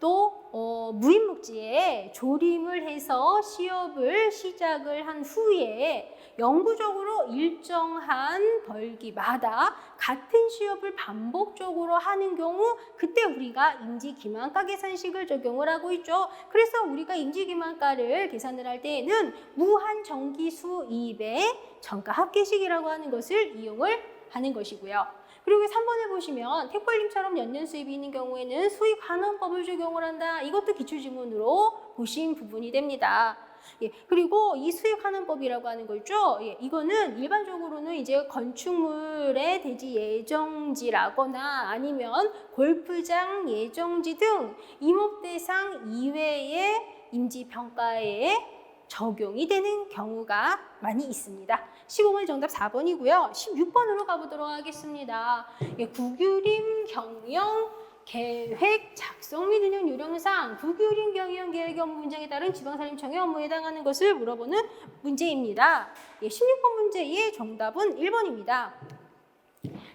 또 무인목지에 조림을 해서 시업을 시작을 한 후에 영구적으로 일정한 벌기마다 같은 시업을 반복적으로 하는 경우 그때 우리가 임지기만가 계산식을 적용을 하고 있죠. 그래서 우리가 임지기만가를 계산을 할 때에는 무한정기수 이입의 정가합계식이라고 하는 것을 이용을 하는 것이고요. 그리고 3번에 보시면 택벌림처럼 연년 수입이 있는 경우에는 수익환원법을 적용을 한다. 이것도 기출지문으로 보신 부분이 됩니다. 예, 그리고 이 수익환원법이라고 하는 거 있죠. 예, 이거는 일반적으로는 이제 건축물의 대지 예정지라거나 아니면 골프장 예정지 등 임업대상 이외의 임지평가에 적용이 되는 경우가 많이 있습니다. 시공의 정답 4번이고요. 16번으로 가보도록 하겠습니다. 예, 국유림 경영 계획 작성 및 운영 요령상 국유림 경영 계획 업무 분장에 따른 지방산림청의 업무에 해당하는 것을 물어보는 문제입니다. 예, 16번 문제의 정답은 1번입니다.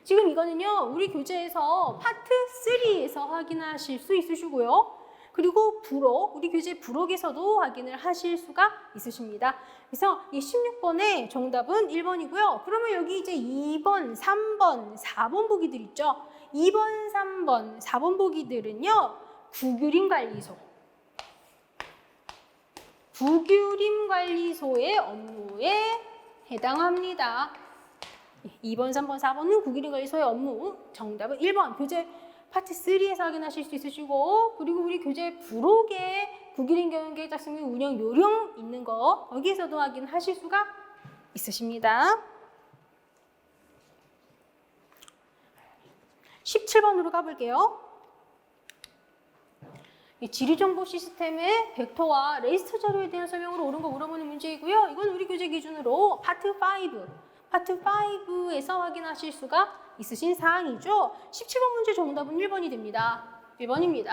지금 이거는요, 우리 교재에서 파트 3에서 확인하실 수 있으시고요. 그리고 부록, 우리 교재 부록에서도 확인을 하실 수가 있으십니다. 그래서 이 16번의 정답은 1번이고요. 그러면 여기 이제 2번, 3번, 4번 보기들 있죠. 2번, 3번, 4번 보기들은요. 국유림관리소. 국유림관리소의 업무에 해당합니다. 2번, 3번, 4번은 국유림관리소의 업무. 정답은 1번. 교재 파트 3에서 확인하실 수 있으시고, 그리고 우리 교재 부록에 국유림 경영계획 작성 및 운영 요령 있는 거 거기에서도 확인하실 수가 있으십니다. 17번으로 가볼게요. 지리정보 시스템의 벡터와 레이스터 자료에 대한 설명으로 옳은 거 물어보는 문제이고요. 이건 우리 교재 기준으로 파트 5에서 확인하실 수가 있으신 사항이죠. 17번 문제 정답은 1번이 됩니다. 1번입니다.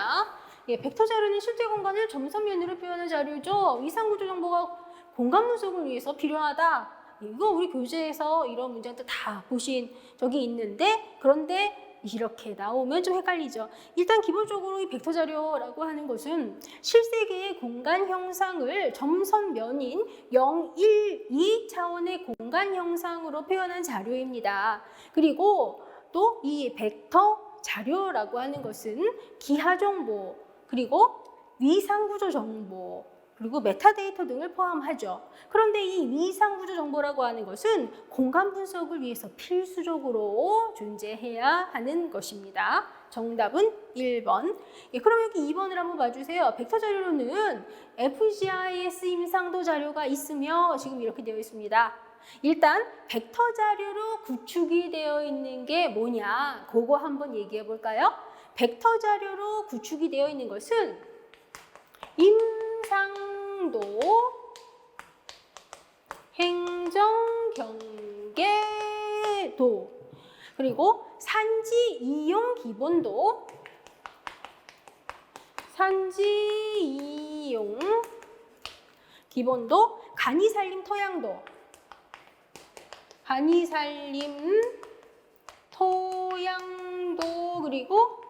예, 벡터 자료는 실제 공간을 점선면으로 표현한 자료죠. 이상구조 정보가 공간 분석을 위해서 필요하다. 이거 우리 교재에서 이런 문제들 다 보신 적이 있는데, 그런데 이렇게 나오면 좀 헷갈리죠. 일단 기본적으로 이 벡터 자료라고 하는 것은 실세계의 공간 형상을 점선면인 0, 1, 2 차원의 공간 형상으로 표현한 자료입니다. 그리고 또 이 벡터 자료라고 하는 것은 기하 정보, 그리고 위상구조 정보, 그리고 메타데이터 등을 포함하죠. 그런데 이 위상구조 정보라고 하는 것은 공간 분석을 위해서 필수적으로 존재해야 하는 것입니다. 정답은 1번. 예, 그럼 여기 2번을 한번 봐주세요. 벡터 자료로는 FGIS 임상도 자료가 있으며 지금 이렇게 되어 있습니다. 일단 벡터 자료로 구축이 되어 있는 게 뭐냐? 그거 한번 얘기해 볼까요? 벡터 자료로 구축이 되어 있는 것은 임상도, 행정경계도, 그리고 산지 이용 기본도, 산지 이용 기본도, 간이살림 토양도, 간이살림 토양도, 그리고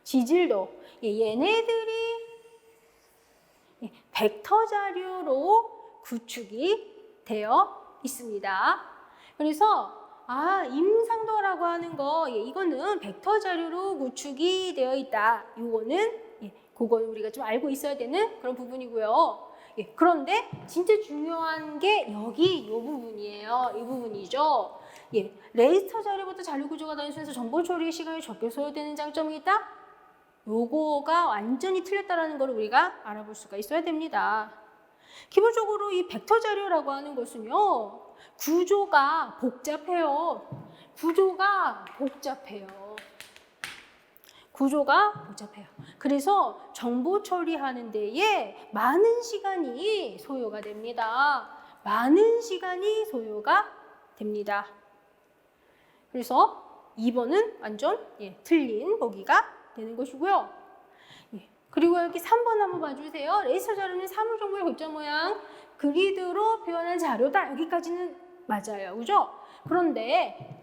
지질도. 얘네들이 벡터 자료로 구축이 되어 있습니다. 그래서 임상도라고 하는 거, 이거는 벡터 자료로 구축이 되어 있다. 이거는 그걸 우리가 좀 알고 있어야 되는 그런 부분이고요. 그런데 진짜 중요한 게 여기 이 부분이에요. 이 부분이죠. 레이스터 자료부터 자료 구조가 단순해서 정보 처리의 시간이 적게 소요되는 장점이 있다. 요거가 완전히 틀렸다라는 걸 우리가 알아볼 수가 있어야 됩니다. 기본적으로 이 벡터 자료라고 하는 것은요, 구조가 복잡해요. 구조가 복잡해요. 그래서 정보 처리하는 데에 많은 시간이 소요가 됩니다. 그래서 2번은 완전 틀린 보기가 되는 것이고요. 그리고 여기 3번 한번 봐주세요. 레이스터 자료는 사물 정보의 글자 모양 그리드로 표현한 자료다. 여기까지는 맞아요. 그죠? 그런데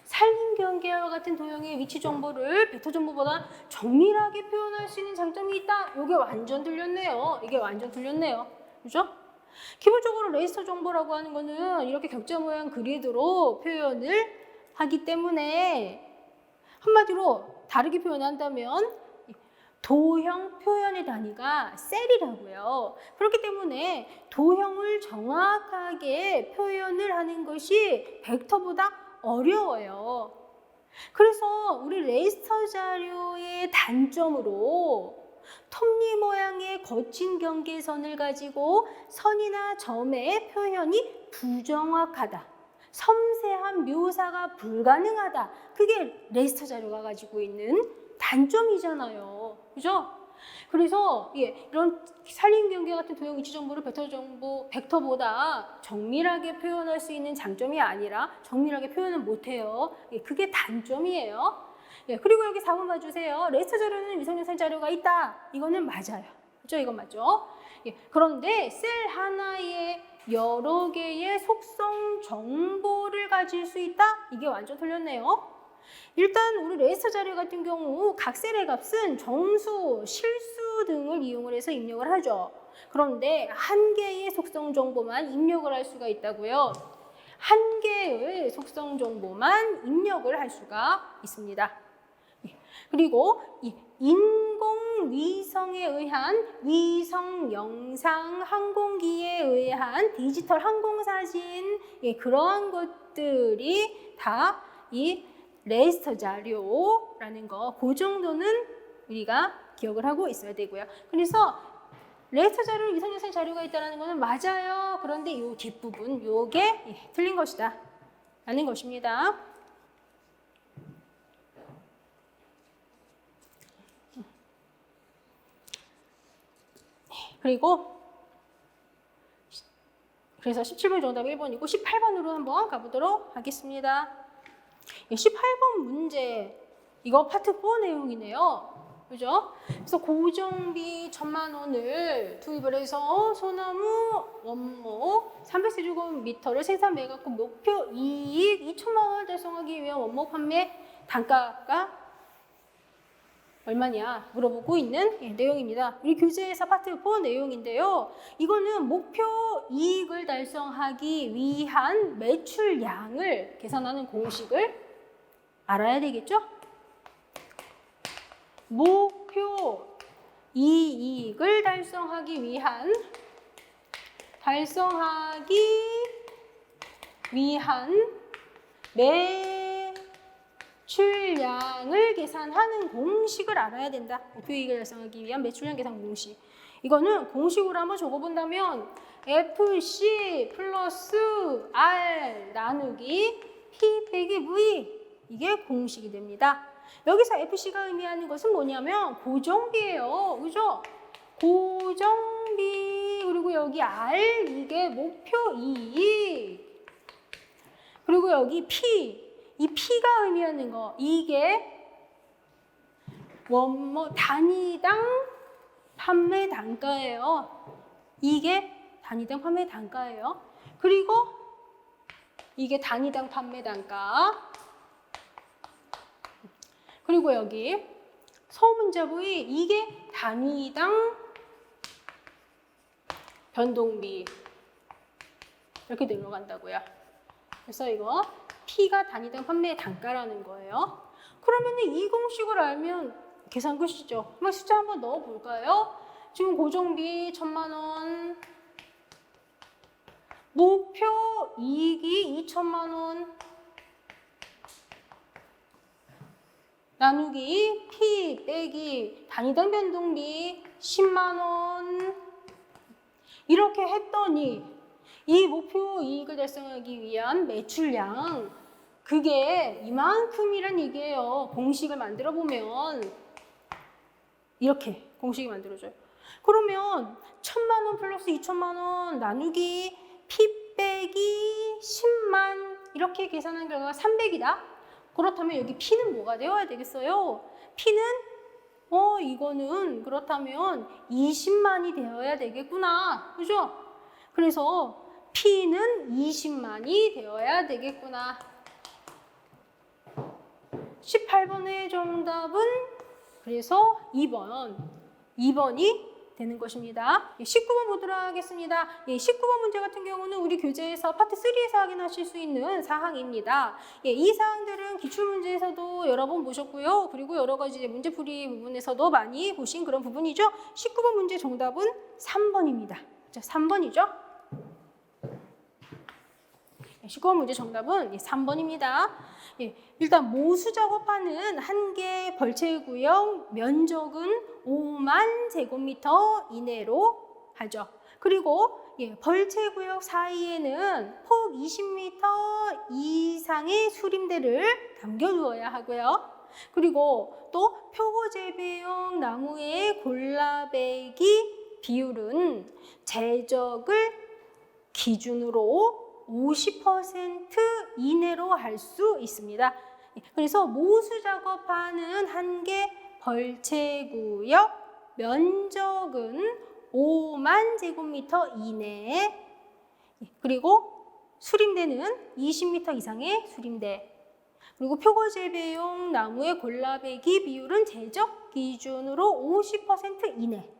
산림경계와 같은 도형의 위치 정보를 벡터 정보보다 정밀하게 표현할 수 있는 장점이 있다. 이게 완전 틀렸네요. 그죠? 기본적으로 레이스터 정보라고 하는 거는 이렇게 격자 모양 그리드로 표현을 하기 때문에 한마디로 다르게 표현한다면 도형 표현의 단위가 셀이라고요. 그렇기 때문에 도형을 정확하게 표현을 하는 것이 벡터보다 어려워요. 그래서 우리 레이스터 자료의 단점으로 톱니 모양의 거친 경계선을 가지고 선이나 점의 표현이 부정확하다. 섬세한 묘사가 불가능하다. 그게 레이스터 자료가 가지고 있는 단점이잖아요. 그죠? 그래서 이런 산림 경계 같은 도형 위치 정보를 벡터보다 정밀하게 표현할 수 있는 장점이 아니라 정밀하게 표현을 못해요. 그게 단점이에요. 그리고 여기 4번 봐주세요. 레이스터 자료는 위성연산 자료가 있다. 이거는 맞아요. 그죠? 이건 맞죠? 그런데 셀 하나에 여러 개의 속성 정보를 가질 수 있다? 이게 완전 틀렸네요. 일단 우리 레이스터 자료 같은 경우 각 셀의 값은 정수, 실수 등을 이용을 해서 입력을 하죠. 그런데 한 개의 속성 정보만 입력을 할 수가 있다고요. 한 개의 속성 정보만 입력을 할 수가 있습니다. 그리고 인공위성에 의한 위성 영상 항공기에 의한 디지털 항공사진 그러한 것들이 다 이 레이스터 자료라는 거, 그 정도는 우리가 기억을 하고 있어야 되고요. 그래서 레이스터 자료, 위성연산 자료가 있다는 것은 맞아요. 그런데 이 뒷부분, 요게 틀린 것이다 라는 것입니다. 그리고 그래서 17번 정답 1번이고 18번으로 한번 가보도록 하겠습니다. 18번 문제, 이거 파트 4 내용이네요. 그죠? 그래서 고정비 1,000만 원을 투입을 해서 소나무 원목 300세제곱미터를 생산해갖고 목표 이익 2,000만 원을 달성하기 위한 원목 판매 단가가 얼마냐 물어보고 있는 내용입니다. 우리 교재에서 파트 4 내용인데요. 이거는 목표 이익을 달성하기 위한 매출량을 계산하는 공식을 알아야 되겠죠? 목표 이익을 달성하기 위한 매출량을 계산하는 공식을 알아야 된다. 목표 이익을 달성하기 위한 매출량 계산 공식. 이거는 공식으로 한번 적어본다면 FC 플러스 R 나누기 P 빼기 V, 이게 공식이 됩니다. 여기서 FC가 의미하는 것은 뭐냐면 고정비예요. 그죠? 고정비. 그리고 여기 R, 이게 목표 이익. 그리고 여기 P, 이 P가 의미하는 거, 이게 단위당 판매 단가예요. 이게 단위당 판매 단가예요. 그리고 이게 단위당 판매 단가. 그리고 여기 소문자부의 이게 단위당 변동비. 이렇게 내려간다고요. 그래서 이거 P가 단위당 판매 단가라는 거예요. 그러면 이 공식을 알면 계산 끝이죠. 한번 숫자 한번 넣어 볼까요? 지금 고정비 1,000만 원, 목표 이익이 2,000만 원, 나누기 P 빼기 단위당 변동비 10만 원. 이렇게 했더니 이 목표 이익을 달성하기 위한 매출량, 그게 이만큼이란 얘기예요. 공식을 만들어 보면 이렇게 공식이 만들어져요. 그러면 1,000만 원 플러스 2,000만 원 나누기 P 빼기 10만, 이렇게 계산한 결과가 300이다. 그렇다면 여기 P는 뭐가 되어야 되겠어요? P는 이거는 그렇다면 20만이 되어야 되겠구나. 그죠? 그래서 P는 20만이 되어야 되겠구나. 18번의 정답은 그래서 2번이 되는 것입니다. 19번 보도록 하겠습니다. 19번 문제 같은 경우는 우리 교재에서 파트 3에서 확인하실 수 있는 사항입니다. 이 사항들은 기출문제에서도 여러 번 보셨고요. 그리고 여러 가지 문제풀이 부분에서도 많이 보신 그런 부분이죠. 19번 문제 정답은 3번입니다. 3번이죠. 19번 문제 정답은 3번입니다. 일단 모수 작업하는 한 개 벌채구역 면적은 5만 제곱미터 이내로 하죠. 그리고 벌채구역 사이에는 폭 20m 이상의 수림대를 담겨두어야 하고요. 그리고 또 표고재배용 나무의 골라배기 비율은 제적을 기준으로 50% 이내로 할 수 있습니다. 그래서 모수 작업하는 한 개 벌채구역 면적은 5만 제곱미터 이내에 그리고 수림대는 20m 이상의 수림대 그리고 표고재배용 나무의 골라배기 비율은 제적 기준으로 50% 이내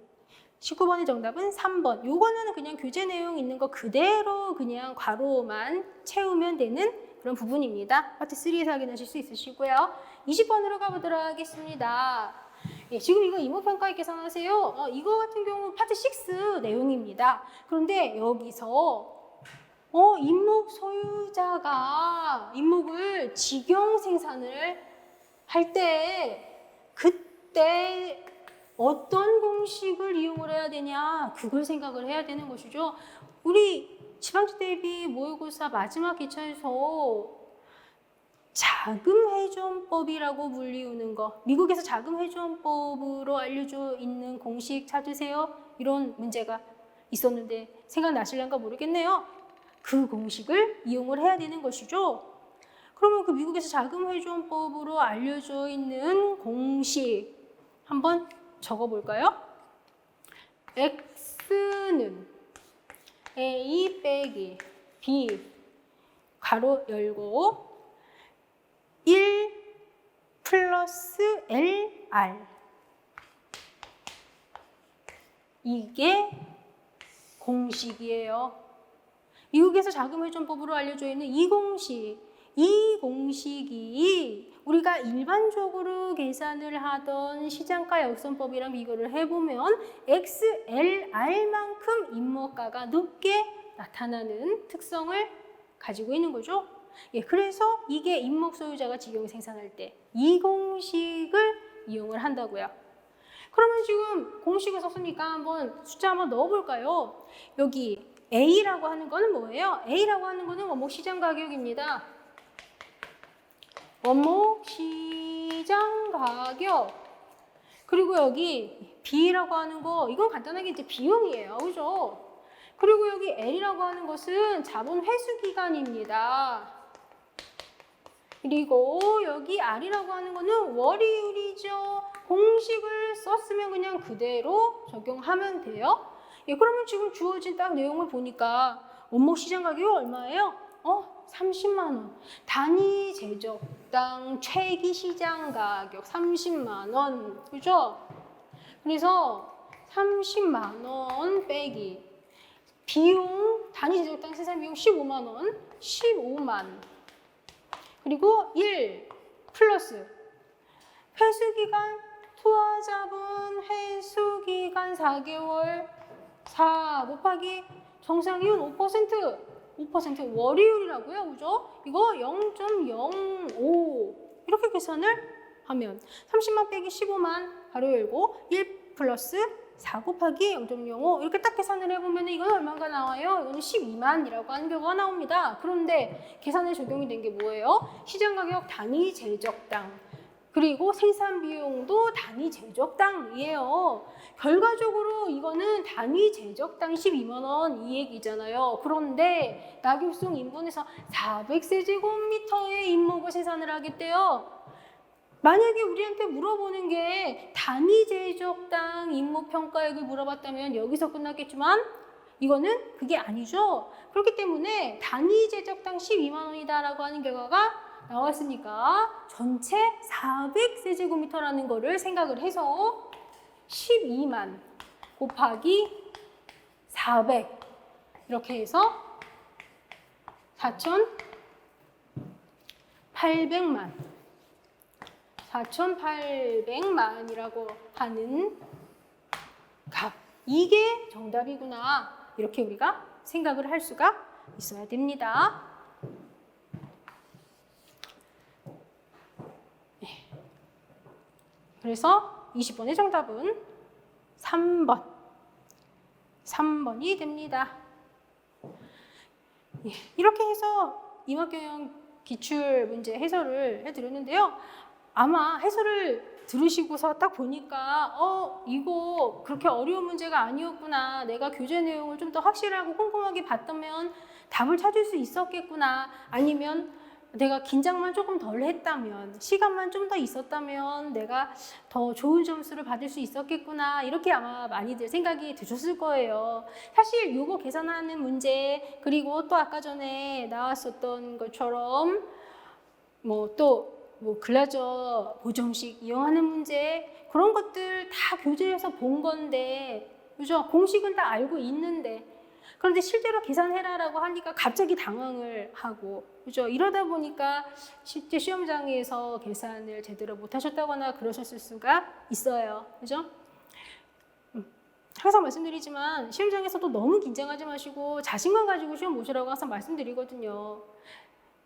19번의 정답은 3번. 요거는 그냥 교재 내용 있는 거 그대로 그냥 괄호만 채우면 되는 그런 부분입니다. 파트 3에서 확인하실 수 있으시고요. 20번으로 가보도록 하겠습니다. 지금 이거 이목평가에 계산하세요. 이거 같은 경우 파트 6 내용입니다. 그런데 여기서 임목 소유자가 임목을 직영 생산을 할 때 그때 어떤 공식을 이용을 해야 되냐 그걸 생각을 해야 되는 것이죠. 우리 지방지 대비 모의고사 마지막 기차에서 자금회전법이라고 불리우는 거 미국에서 자금회전법으로 알려져 있는 공식 찾으세요. 이런 문제가 있었는데 생각나실란가 모르겠네요. 그 공식을 이용을 해야 되는 것이죠. 그러면 그 미국에서 자금회전법으로 알려져 있는 공식 한번 적어볼까요? X는 A 빼기 B 가로 열고 1 플러스 LR 이게 공식이에요. 미국에서 자금회전법으로 알려져 있는 이 공식이 우리가 일반적으로 계산을 하던 시장가 역선법이랑 비교를 해보면 XLR만큼 임목가가 높게 나타나는 특성을 가지고 있는 거죠. 그래서 이게 임목 소유자가 직영 생산할 때 이 공식을 이용을 한다고요. 그러면 지금 공식을 썼으니까 한번 숫자 한번 넣어볼까요? 여기 A라고 하는 거는 뭐예요? A라고 하는 거는 원목 시장 가격입니다. 원목 시장 가격. 그리고 여기 B라고 하는 거, 이건 간단하게 이제 비용이에요. 그죠? 그리고 여기 L이라고 하는 것은 자본 회수 기간입니다. 그리고 여기 R이라고 하는 거는 월이율이죠. 공식을 썼으면 그냥 그대로 적용하면 돼요. 그러면 지금 주어진 딱 내용을 보니까 원목 시장 가격이 얼마예요? 30만 원. 단위 제적당 최기 시장 가격 30만 원. 그죠? 그래서 30만 원 빼기 비용 단위 제적당 생산 비용 15만 원. 15만. 그리고 1 플러스 회수기간 투하자본 회수기간 4개월 4 곱하기 정상이윤 5% 월이율이라고요. 그죠? 이거 0.05 이렇게 계산을 하면 30만 빼기 15만 가로 열고 1 플러스 4 곱하기 0.05 이렇게 딱 계산을 해보면 이건 얼마가 나와요? 이거는 12만이라고 하는 결과가 나옵니다. 그런데 계산에 적용이 된 게 뭐예요? 시장가격 단위 제적당 그리고 생산 비용도 단위 제적당이에요. 결과적으로 이거는 단위 제적당 12만 원 이 얘기잖아요. 그런데 낙엽송 인분에서 400세제곱미터의 임목을 생산을 하겠대요. 만약에 우리한테 물어보는 게 단위 제적당 임목 평가액을 물어봤다면 여기서 끝났겠지만 이거는 그게 아니죠. 그렇기 때문에 단위 제적당 12만 원이다라고 하는 결과가 나왔으니까 전체 400세제곱미터라는 거를 생각을 해서 12만 곱하기 400 이렇게 해서 4,800만이라고 하는 값. 이게 정답이구나. 이렇게 우리가 생각을 할 수가 있어야 됩니다. 네. 그래서 20번의 정답은 3번이 됩니다. 예, 이렇게 해서 이화경영 기출문제 해설을 해드렸는데요. 아마 해설을 들으시고서 딱 보니까 이거 그렇게 어려운 문제가 아니었구나. 내가 교재 내용을 좀 더 확실하고 꼼꼼하게 봤다면 답을 찾을 수 있었겠구나. 아니면 내가 긴장만 조금 덜 했다면, 시간만 좀 더 있었다면 내가 더 좋은 점수를 받을 수 있었겠구나. 이렇게 아마 많이들 생각이 드셨을 거예요. 사실 이거 계산하는 문제, 그리고 또 아까 전에 나왔었던 것처럼 글라저 보정식 이용하는 문제, 그런 것들 다 교재에서 본 건데, 그죠? 공식은 다 알고 있는데, 그런데 실제로 계산해라라고 하니까 갑자기 당황을 하고, 그죠? 이러다 보니까 실제 시험장에서 계산을 제대로 못하셨다거나 그러셨을 수가 있어요. 그죠? 항상 말씀드리지만 시험장에서도 너무 긴장하지 마시고 자신감 가지고 시험 보시라고 항상 말씀드리거든요.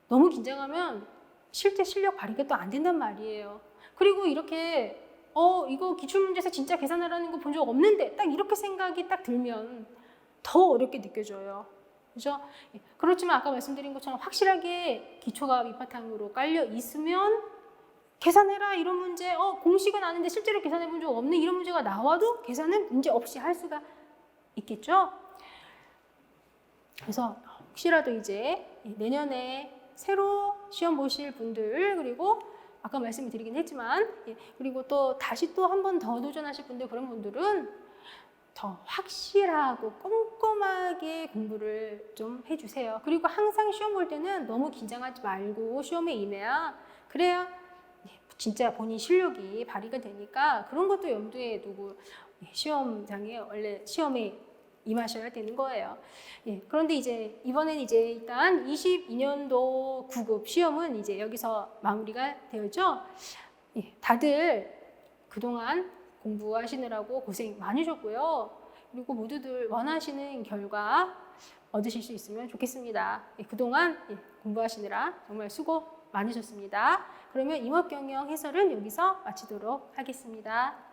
너무 긴장하면 실제 실력 발휘가 또 안 된단 말이에요. 그리고 이렇게 이거 기출문제에서 진짜 계산하라는 거 본 적 없는데 딱 이렇게 생각이 딱 들면 더 어렵게 느껴져요. 그죠? 그렇지만 아까 말씀드린 것처럼 확실하게 기초가 밑바탕으로 깔려 있으면 계산해라 이런 문제, 공식은 아는데 실제로 계산해 본 적 없는 이런 문제가 나와도 계산은 문제 없이 할 수가 있겠죠? 그래서 혹시라도 이제 내년에 새로 시험 보실 분들, 그리고 아까 말씀을 드리긴 했지만, 그리고 또 다시 또 한 번 더 도전하실 분들, 그런 분들은 더 확실하고 꼼꼼하게 공부를 좀 해주세요. 그리고 항상 시험 볼 때는 너무 긴장하지 말고 시험에 임해야, 그래야 진짜 본인 실력이 발휘가 되니까 그런 것도 염두에 두고 시험장에 원래 시험에 임하셔야 되는 거예요. 그런데 이제 이번엔 이제 일단 22년도 9급 시험은 이제 여기서 마무리가 되었죠. 다들 그동안 공부하시느라고 고생 많으셨고요. 그리고 모두들 원하시는 결과 얻으실 수 있으면 좋겠습니다. 그동안 공부하시느라 정말 수고 많으셨습니다. 그러면 임업경영 해설은 여기서 마치도록 하겠습니다.